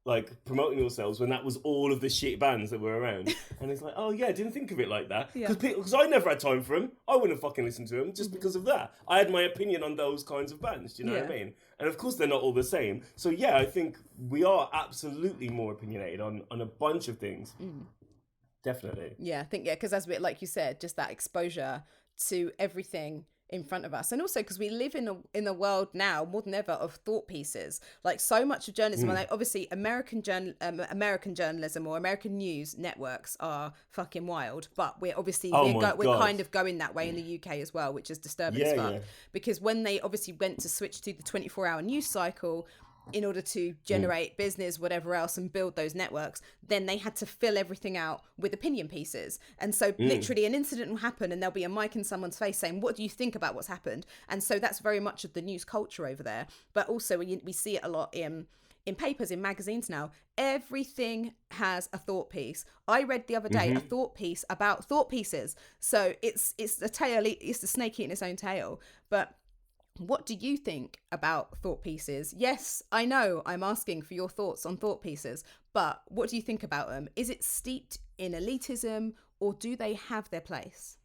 like promoting yourselves when that was all of the shit bands that were around? And it's like, oh yeah, I didn't think of it like that. Because I never had time for them. I wouldn't have fucking listened to them just because of that. I had my opinion on those kinds of bands, do you know what I mean? And of course they're not all the same. So yeah, I think we are absolutely more opinionated on a bunch of things. Definitely. Yeah, I think, because as we, like you said, just that exposure to everything in front of us, and also because we live in a world now more than ever of thought pieces. Like so much of journalism, like obviously American journalism or American news networks are fucking wild, but we're obviously we're kind of going that way in the UK as well, which is disturbing as fuck. Because when they obviously went to switch to the 24-hour news cycle in order to generate business, whatever else, and build those networks, then they had to fill everything out with opinion pieces. And so literally an incident will happen and there'll be a mic in someone's face saying, what do you think about what's happened? And so that's very much of the news culture over there. But also we see it a lot in papers, in magazines now. Everything has a thought piece. I read the other day a thought piece about thought pieces. So it's the snake eating its own tail. But what do you think about thought pieces? Yes, I know I'm asking for your thoughts on thought pieces, but what do you think about them? Is it steeped in elitism, or do they have their place?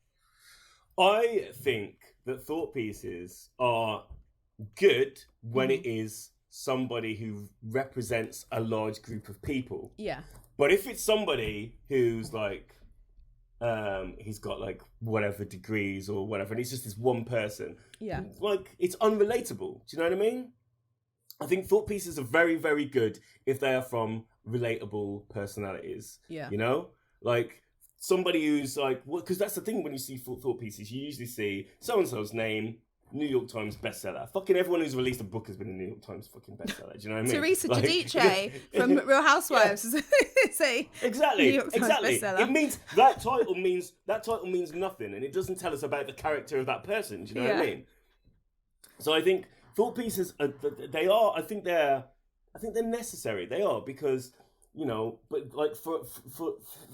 I think that thought pieces are good when it is somebody who represents a large group of people. Yeah. But if it's somebody who's like, he's got like whatever degrees or whatever, and it's just this one person. Yeah. Like, it's unrelatable. Do you know what I mean? I think thought pieces are very, very good if they are from relatable personalities. Yeah. You know? Like, somebody who's like, well, because that's the thing when you see thought pieces, you usually see so-and-so's name, New York Times bestseller. Fucking everyone who's released a book has been a New York Times fucking bestseller. Do you know what I mean? Teresa Giudice from Real Housewives is exactly. New York Times bestseller. It means that title means nothing, and it doesn't tell us about the character of that person. Do you know what I mean? So I think thought pieces I think they're necessary. They are, because, you know, but like for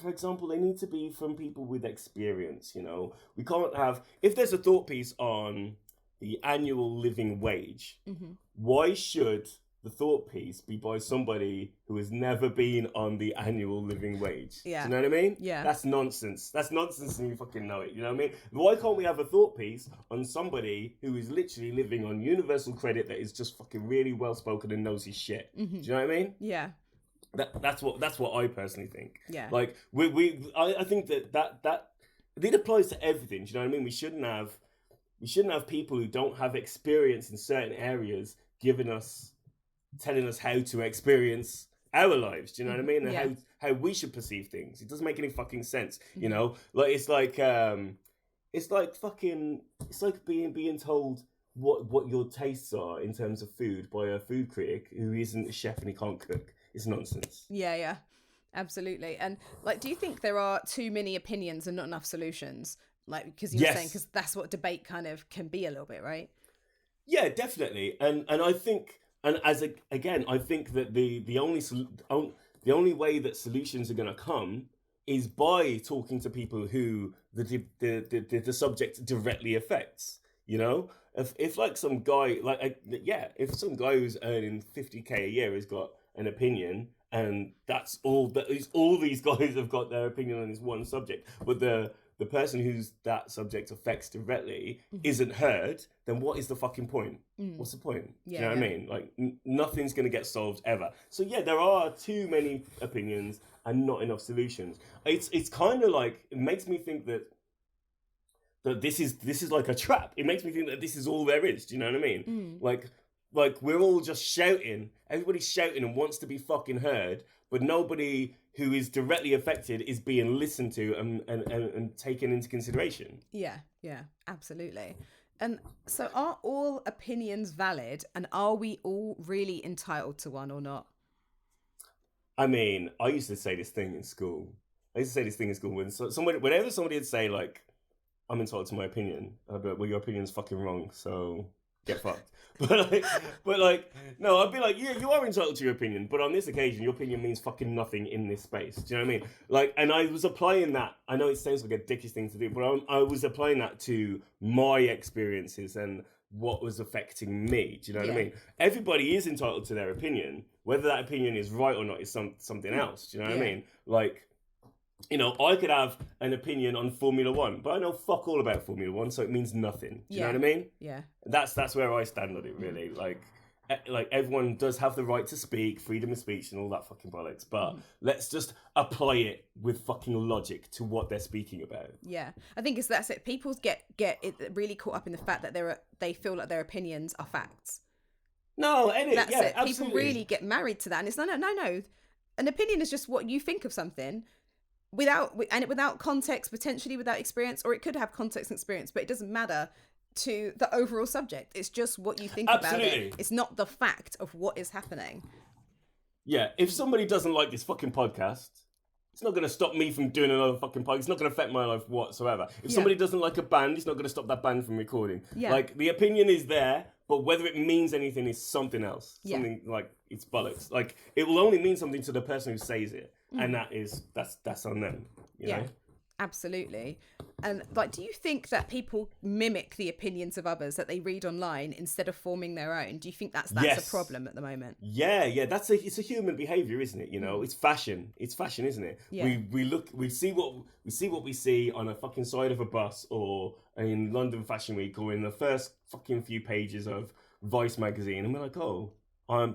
example, they need to be from people with experience. You know, we can't have, if there's a thought piece on the annual living wage, why should the thought piece be by somebody who has never been on the annual living wage? Yeah. Do you know what I mean? Yeah. That's nonsense. That's nonsense, and you fucking know it. You know what I mean? Why can't we have a thought piece on somebody who is literally living on universal credit, that is just fucking really well spoken and knows his shit? Do you know what I mean? Yeah. That's what I personally think. Yeah. Like I think that it applies to everything. Do you know what I mean? We shouldn't have people who don't have experience in certain areas telling us how to experience our lives. Do you know what I mean? And how we should perceive things. It doesn't make any fucking sense. You know, like it's like being told what your tastes are in terms of food by a food critic who isn't a chef and he can't cook. It's nonsense. Yeah, absolutely. And like, do you think there are too many opinions and not enough solutions? Like, because you're saying, because that's what debate kind of can be a little bit, right? Yeah, definitely. And I think, and I think that the only way that solutions are going to come is by talking to people who the subject directly affects. You know, if like some guy, if some guy who's earning 50k a year has got an opinion, and that's all these guys have got their opinion on this one subject, but the person who's that subject affects directly isn't heard, then what is the fucking point? What's the point? Do you know what I mean? Like, nothing's going to get solved ever. So yeah, there are too many opinions and not enough solutions. It's kind of like, it makes me think that this is like a trap. It makes me think that this is all there is. Do you know what I mean? Like we're all just shouting. Everybody's shouting and wants to be fucking heard, but nobody who is directly affected is being listened to and taken into consideration. Yeah, absolutely. And so are all opinions valid, and are we all really entitled to one or not? I mean, I used to say this thing in school. Whenever somebody would say, like, I'm entitled to my opinion, I'd be like, well, your opinion's fucking wrong, so get fucked. But no, I'd be like, yeah, you are entitled to your opinion, but on this occasion, your opinion means fucking nothing in this space. Do you know what I mean? Like, and I was applying that. I know it sounds like a dickish thing to do, but I was applying that to my experiences and what was affecting me. Do you know what I mean? Everybody is entitled to their opinion. Whether that opinion is right or not is something else. Do you know what I mean? Like, you know, I could have an opinion on Formula One, but I know fuck all about Formula One, so it means nothing. Do you know what I mean? Yeah. That's where I stand on it, really. Like, like everyone does have the right to speak, freedom of speech, and all that fucking bollocks. But let's just apply it with fucking logic to what they're speaking about. Yeah, I think that's it. People get it really caught up in the fact that they feel like their opinions are facts. No, That's yeah, it. absolutely. People really get married to that, and it's no. An opinion is just what you think of something, without context, potentially without experience, or it could have context and experience, but it doesn't matter to the overall subject. It's just what you think about it. It's not the fact of what is happening. Yeah, if somebody doesn't like this fucking podcast, it's not going to stop me from doing another fucking podcast. It's not going to affect my life whatsoever. If somebody doesn't like a band, it's not going to stop that band from recording. Yeah. Like, the opinion is there, but whether it means anything is something else. Something like, it's bollocks. Like, it will only mean something to the person who says it. And that's on them. You know? Absolutely. And like, do you think that people mimic the opinions of others that they read online instead of forming their own? Do you think that's a problem at the moment? Yeah, it's a human behavior, isn't it? You know, it's fashion, isn't it? Yeah. We see what we see on a fucking side of a bus, or in London Fashion Week, or in the first fucking few pages of Vice magazine, and we're like, oh,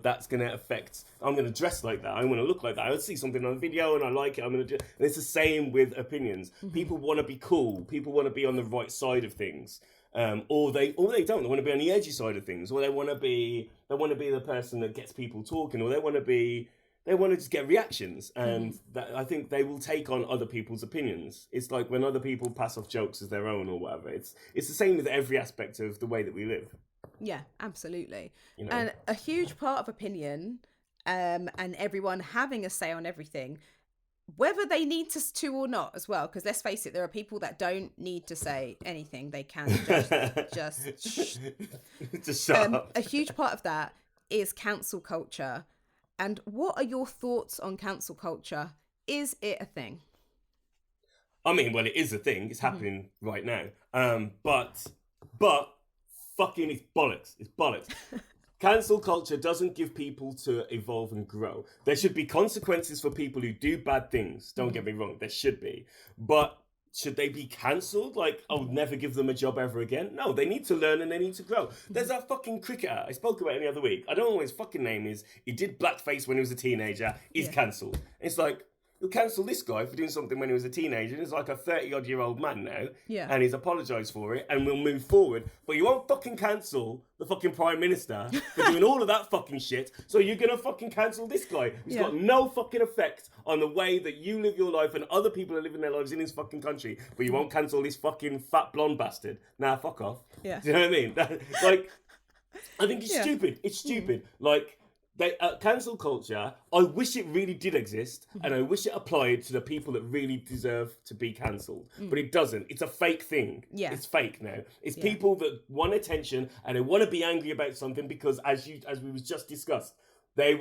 that's going to affect, I'm going to dress like that, I want to look like that, I would see something on a video and I like it, I'm going to do, and it's the same with opinions. People want to be cool, people want to be on the right side of things, or they don't, they want to be on the edgy side of things, or they want to be the person that gets people talking, or they want to just get reactions, and that, I think they will take on other people's opinions. It's like when other people pass off jokes as their own or whatever. It's the same with every aspect of the way that we live. Yeah, absolutely. You know? And a huge part of opinion, and everyone having a say on everything, whether they need to or not as well, because let's face it, there are people that don't need to say anything. They can just shut up. A huge part of that is cancel culture. And what are your thoughts on cancel culture? Is it a thing? I mean, well, it is a thing. It's happening right now. But fucking, it's bollocks. It's bollocks. Cancel culture doesn't give people to evolve and grow. There should be consequences for people who do bad things. Don't get me wrong. There should be. But should they be cancelled? Like, I'll never give them a job ever again? No, they need to learn and they need to grow. There's that fucking cricketer I spoke about the other week. I don't know what his fucking name is. He did blackface when he was a teenager. He's cancelled. It's like, you'll cancel this guy for doing something when he was a teenager. He's like a 30-odd-year-old man now. Yeah. And he's apologised for it and we'll move forward. But you won't fucking cancel the fucking Prime Minister for doing all of that fucking shit. So you're going to fucking cancel this guy. He's got no fucking effect on the way that you live your life and other people are living their lives in this fucking country. But you won't cancel this fucking fat blonde bastard. Nah, fuck off. Yeah. Do you know what I mean? Like, I think it's stupid. It's stupid. Like, cancel culture, I wish it really did exist, and I wish it applied to the people that really deserve to be cancelled. But it doesn't. It's a fake thing. Yeah. It's fake now. It's people that want attention and they want to be angry about something because, as we was just discussed, they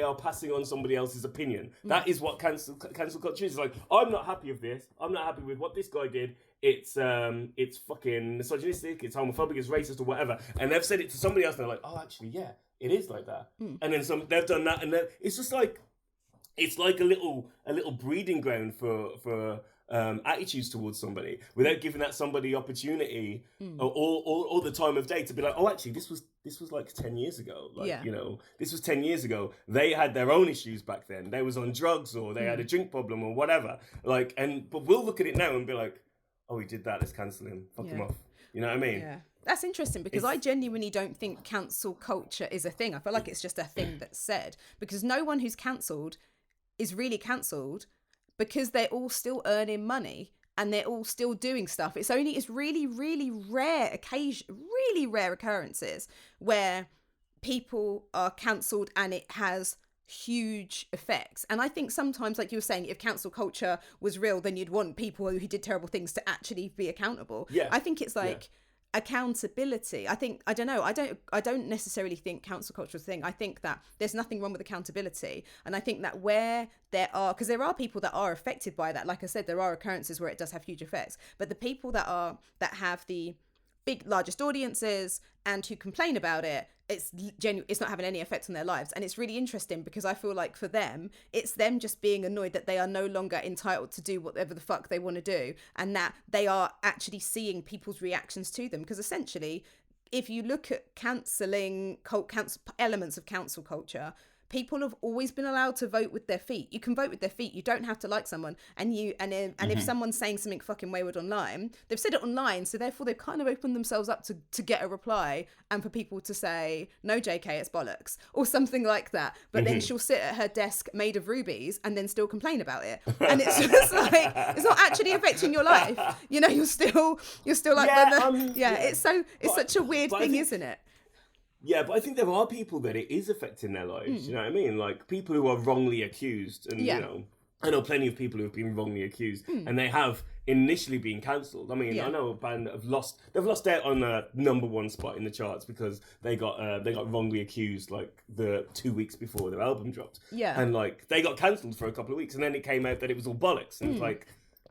are passing on somebody else's opinion. That is what cancel culture is. It's like, I'm not happy with this. I'm not happy with what this guy did. It's fucking misogynistic. It's homophobic. It's racist or whatever. And they've said it to somebody else. And they're like, oh, actually, yeah, it is like that. And then they've done that, and then it's just like, it's like a little breeding ground for attitudes towards somebody without giving that somebody opportunity or the time of day to be like, oh, actually, this was like 10 years ago. Like, you know, this was 10 years ago. They had their own issues back then. They was on drugs or they had a drink problem or whatever. Like, but we'll look at it now and be like, oh, he did that. Let's cancel him. Fuck him off. You know what I mean? Yeah. That's interesting because I genuinely don't think cancel culture is a thing. I feel like it's just a thing that's said because no one who's cancelled is really cancelled because they're all still earning money and they're all still doing stuff. It's really, really rare occurrences where people are cancelled and it has huge effects. And I think sometimes, like you were saying, if cancel culture was real, then you'd want people who did terrible things to actually be accountable. Yeah. I think it's like accountability. I don't necessarily think cancel culture is a thing. I think that there's nothing wrong with accountability, and I think that where there are, because there are people that are affected by that, like I said, there are occurrences where it does have huge effects, but the people that have the largest audiences and who complain about it, it's not having any effect on their lives. And it's really interesting because I feel like for them, it's them just being annoyed that they are no longer entitled to do whatever the fuck they want to do, and that they are actually seeing people's reactions to them, because essentially if you look at elements of cancel culture, people have always been allowed to vote with their feet. You can vote with their feet. You don't have to like someone. And if someone's saying something fucking wayward online, they've said it online, so therefore they've kind of opened themselves up to get a reply and for people to say, no, JK, it's bollocks, or something like that. But then she'll sit at her desk made of rubies and then still complain about it. And it's just like, it's not actually affecting your life. You know, you're still like, it's such a weird thing, isn't it? Yeah, but I think there are people that it is affecting their lives. You know what I mean? Like people who are wrongly accused, and you know, I know plenty of people who have been wrongly accused, and they have initially been cancelled. I mean, I know a band that they've lost out on the #1 spot in the charts because they got wrongly accused like the 2 weeks before their album dropped. Yeah, and like they got cancelled for a couple of weeks, and then it came out that it was all bollocks, and it's like.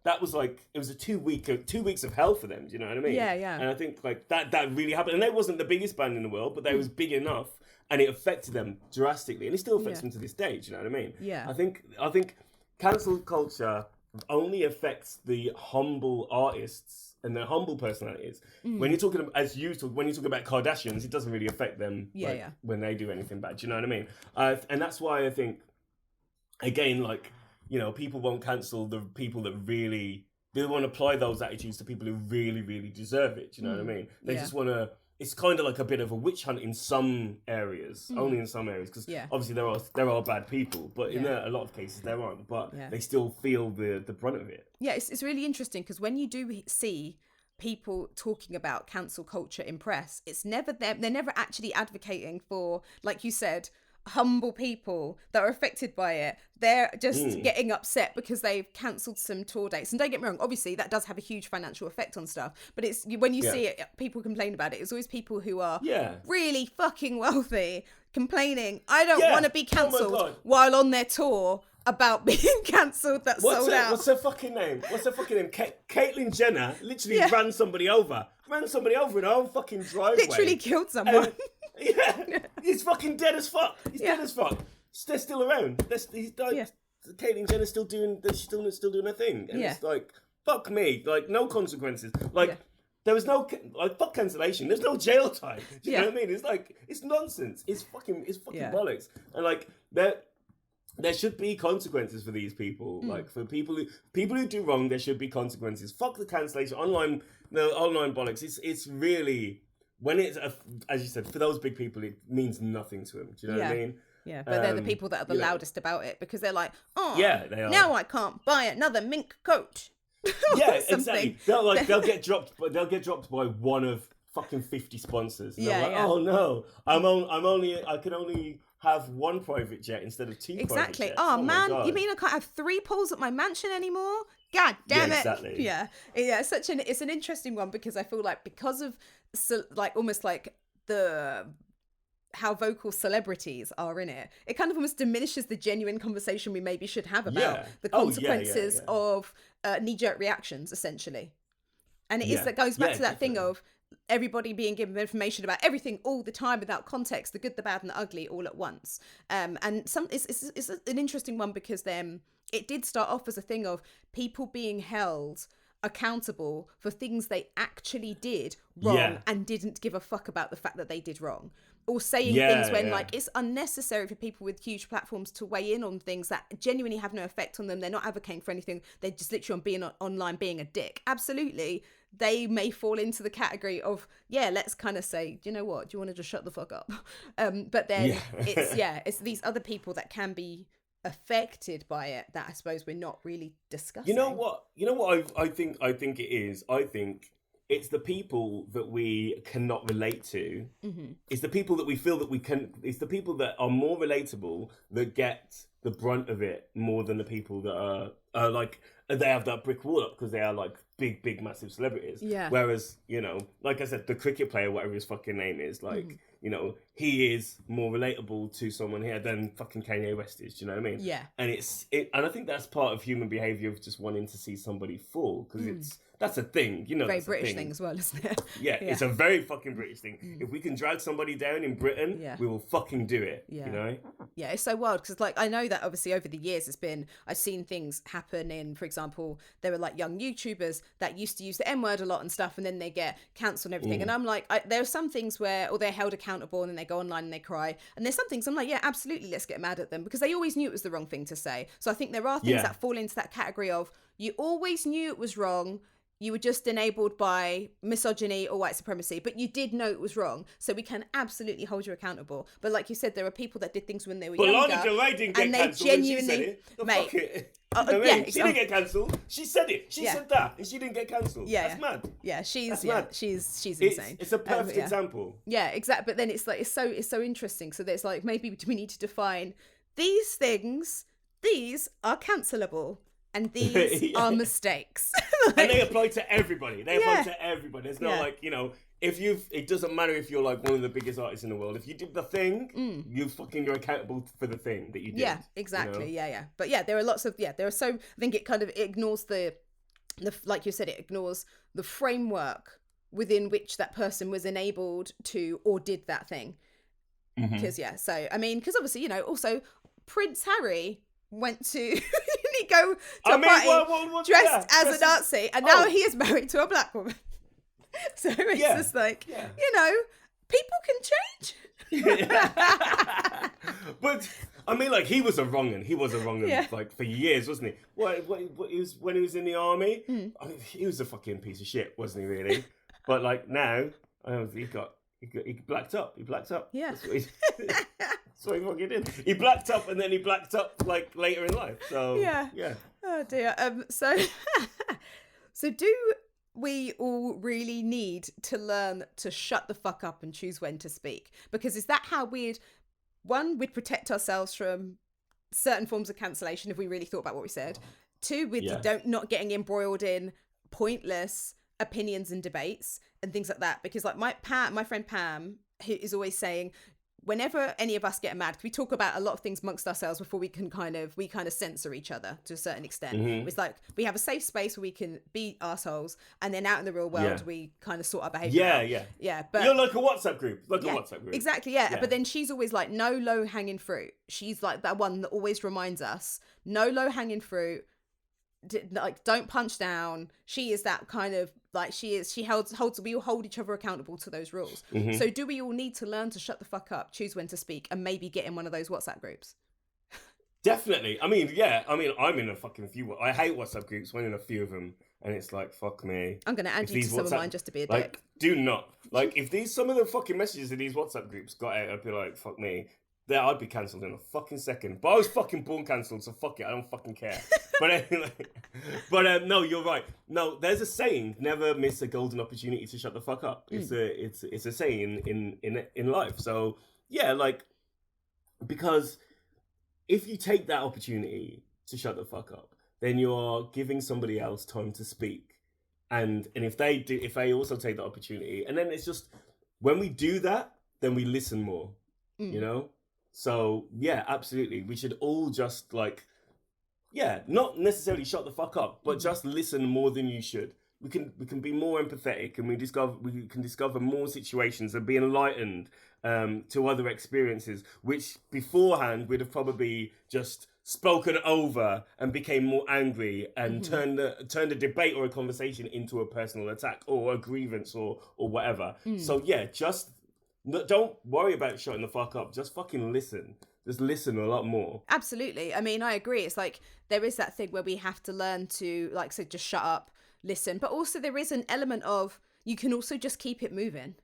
That was like, it was a 2 weeks of hell for them, do you know what I mean? Yeah, yeah. And I think like that really happened. And they wasn't the biggest band in the world, but they was big enough and it affected them drastically. And it still affects them to this day, do you know what I mean? Yeah. I think cancel culture only affects the humble artists and their humble personalities. When you're talking about, when you talk about Kardashians, it doesn't really affect them when they do anything bad, do you know what I mean? And that's why I think, again, like, you know, people won't cancel the people that really, they won't apply those attitudes to people who really, really deserve it. Do you know what I mean? They just want to, it's kind of like a bit of a witch hunt in some areas, only in some areas, because obviously there are bad people, but in a lot of cases there aren't, but they still feel the brunt of it. Yeah, it's really interesting because when you do see people talking about cancel culture in press, it's never them, they're never actually advocating for, like you said, humble people that are affected by it. They're just getting upset because they've cancelled some tour dates. And don't get me wrong, obviously that does have a huge financial effect on stuff, but it's when you see it, people complain about it, it's always people who are really fucking wealthy complaining, I don't want to be cancelled while on their tour about being cancelled. That's sold out. What's her fucking name? Caitlyn Jenner literally ran somebody over in her own fucking driveway. Literally killed someone. He's fucking dead as fuck. He's dead as fuck. They're still around. He's died. Caitlyn Jenner's still doing her thing. And it's like, fuck me. Like, no consequences. Like, there was no, like, fuck cancellation. There's no jail time. Do you know what I mean? It's like, it's nonsense. It's fucking bollocks. And like, there should be consequences for these people. Like, for people who do wrong, there should be consequences. Fuck the cancellation. Online bollocks. It's really, when it's, as you said, for those big people, it means nothing to them. Do you know what I mean? Yeah, but they're the people that are the loudest about it because they're like, oh, they are. Now I can't buy another mink coat. Yeah, exactly. They'll get dropped, but they'll get dropped by one of fucking 50 sponsors. And they're like, oh no, I can only have one private jet instead of two. Exactly. Private jets. Oh man, you mean I can't have 3 pools at my mansion anymore? God damn it. Exactly. Yeah. It's an interesting one because I feel like because of almost like how vocal celebrities are in it, it kind of almost diminishes the genuine conversation we maybe should have about the consequences of knee-jerk reactions, essentially. And that goes back to that thing of everybody being given information about everything all the time without context, the good, the bad, and the ugly all at once. And it's an interesting one because it did start off as a thing of people being held accountable for things they actually did wrong and didn't give a fuck about the fact that they did wrong, or saying things when like it's unnecessary for people with huge platforms to weigh in on things that genuinely have no effect on them. They're not advocating for anything, they're just literally being online being a dick. Absolutely, they may fall into the category of let's kind of say, you know what, do you want to just shut the fuck up? But then it's these other people that can be affected by it that I suppose we're not really discussing. You know what I think it is? I think it's the people that we cannot relate to. It's the people that we feel that we can. It's the people that are more relatable that get the brunt of it more than the people that are like they have that brick wall up because they are like big massive celebrities. Yeah. Whereas, you know, like I said, the cricket player, whatever his fucking name is, like you know, he is more relatable to someone here than fucking Kanye West is. Do you know what I mean? Yeah. And and I think that's part of human behavior of just wanting to see somebody fall because That's a thing, you know. Very That's British a thing as well, isn't it? Yeah, it's a very fucking British thing. If we can drag somebody down in Britain, we will fucking do it. Yeah. You know? Yeah, it's so wild because, like, I know that obviously over the years I've seen things happen in, for example, there were like young YouTubers that used to use the N word a lot and stuff, and then they get cancelled and everything. And I'm like, there are some things where, or they're held accountable and then they go online and they cry. And there's some things I'm like, yeah, absolutely, let's get mad at them because they always knew it was the wrong thing to say. So I think there are things that fall into that category of you always knew it was wrong. You were just enabled by misogyny or white supremacy, but you did know it was wrong. So we can absolutely hold you accountable. But like you said, there are people that did things when they were younger. Lana Del Rey didn't get cancelled when she said it. Mate, she didn't get cancelled. She said it. She said that, and she didn't get cancelled. That's mad. Yeah, she's insane. It's a perfect example. Yeah, exactly. But then it's like it's so interesting. So there's like maybe we need to define these things. These are cancelable. And these are mistakes. And they apply to everybody. They apply to everybody. It's not like, you know, it doesn't matter if you're like one of the biggest artists in the world. If you did the thing, you're accountable for the thing that you did. Yeah, exactly. You know? Yeah. But there are lots of, I think it kind of ignores the like you said, it ignores the framework within which that person was enabled to or did that thing. Because, so, I mean, because obviously, you know, also Prince Harry went to go to a party dressed as a Nazi, and now he is married to a black woman. So it's just like, you know, people can change. But I mean, like, he was a wrong un, like, for years, wasn't he? What he was, when he was in the army, I mean, he was a fucking piece of shit, wasn't he, really? But like now, he blacked up. He blacked up. Yeah. That's what he fucking did. He blacked up, and then he blacked up like later in life. So yeah. Oh dear. So do we all really need to learn to shut the fuck up and choose when to speak? Because is that how we'd protect ourselves from certain forms of cancellation if we really thought about what we said? Two, not getting embroiled in pointless opinions and debates and things like that. Because like my friend Pam, who is always saying, whenever any of us get mad, we talk about a lot of things amongst ourselves before we kind of censor each other to a certain extent. It's like we have a safe space where we can be assholes, and then out in the real world we kind of sort our behaviour out. But you're like a WhatsApp group, exactly. But then she's always like, no low hanging fruit. She's like that one that always reminds us, no low hanging fruit. Like, don't punch down. She is that kind of like she holds we all hold each other accountable to those rules. So do we all need to learn to shut the fuck up, choose when to speak, and maybe get in one of those WhatsApp groups? Definitely. I'm in a fucking few. I hate WhatsApp groups. I'm in a few of them, and it's like, fuck me. I'm gonna add you to some of mine just to be a dick. Like, do not. Like, if some of the fucking messages in these WhatsApp groups got out, I'd be like, fuck me. There, I'd be cancelled in a fucking second. But I was fucking born cancelled, so fuck it. I don't fucking care. But anyway, no, you're right. No, there's a saying: never miss a golden opportunity to shut the fuck up. It's a saying in life. So yeah, like, because if you take that opportunity to shut the fuck up, then you're giving somebody else time to speak. And if they also take that opportunity, and then it's just, when we do that, then we listen more. You know. So yeah, absolutely. We should all just not necessarily shut the fuck up, but just listen more than you should. We can be more empathetic, and we can discover more situations and be enlightened to other experiences, which beforehand we'd have probably just spoken over and became more angry and turned a debate or a conversation into a personal attack or a grievance or whatever. So yeah, just. Don't worry about shutting the fuck up. Just fucking listen. Just listen a lot more. Absolutely. I mean, I agree. It's like there is that thing where we have to learn to, like, so just shut up, listen. But also there is an element of you can also just keep it moving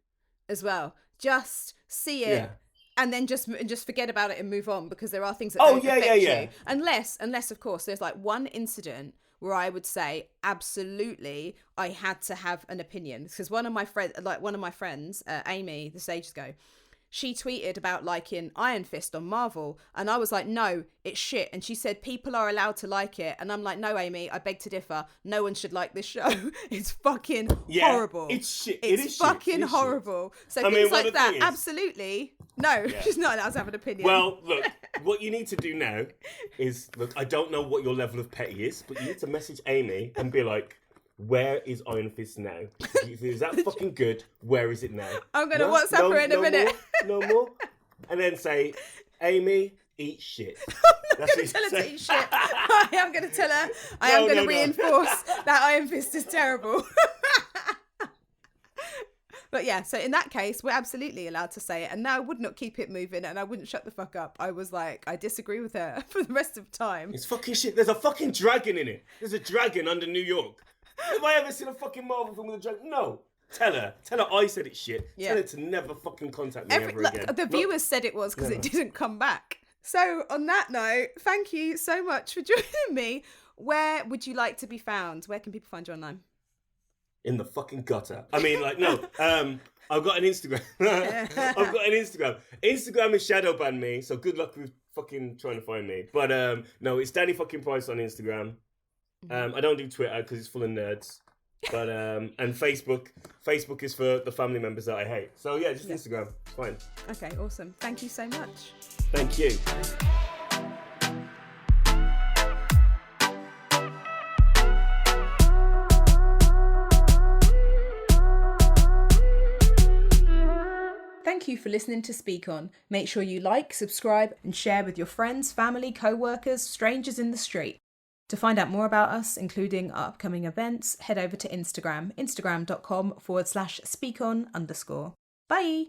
as well. Just see it and then just forget about it and move on, because there are things that don't affect you. Unless, of course, there's like one incident where I would say, absolutely, I had to have an opinion. Because one of my friends, Amy, this ages ago, she tweeted about liking Iron Fist on Marvel. And I was like, no, it's shit. And she said, people are allowed to like it. And I'm like, no, Amy, I beg to differ. No one should like this show. It's fucking horrible. It's shit. It's fucking horrible. Shit. So things like that, absolutely. No, she's not allowed to have an opinion. Well, look, what you need to do now is, look, I don't know what your level of petty is, but you need to message Amy and be like, where is Iron Fist now? If it was that fucking good, where is it now? I'm going to WhatsApp her in a minute. No more. And then say, Amy, eat shit. I'm not going to tell her to eat shit. I am going to tell her. I am going to reinforce that Iron Fist is terrible. But yeah, so in that case, we're absolutely allowed to say it. And now I would not keep it moving and I wouldn't shut the fuck up. I was like, I disagree with her for the rest of the time. It's fucking shit. There's a fucking dragon in it. There's a dragon under New York. Have I ever seen a fucking Marvel film with a dragon? No. Tell her I said it's shit. Yeah. Tell her to never fucking contact me ever again. The viewers said it was because it didn't come back. So on that note, thank you so much for joining me. Where would you like to be found? Where can people find you online? In the fucking gutter. I mean, like, no. I've got an Instagram. Instagram is shadow ban me, so good luck with fucking trying to find me. But no, it's Danny fucking Price on Instagram. I don't do Twitter because it's full of nerds. But and Facebook is for the family members that I hate. So yeah, just Instagram. It's fine. Okay, awesome. Thank you so much. Thank you. Thank you for listening to Speak On. Make sure you like, subscribe, and share with your friends, family, co-workers, strangers in the street. To find out more about us, including our upcoming events, head over to Instagram, instagram.com/speakon_. Bye!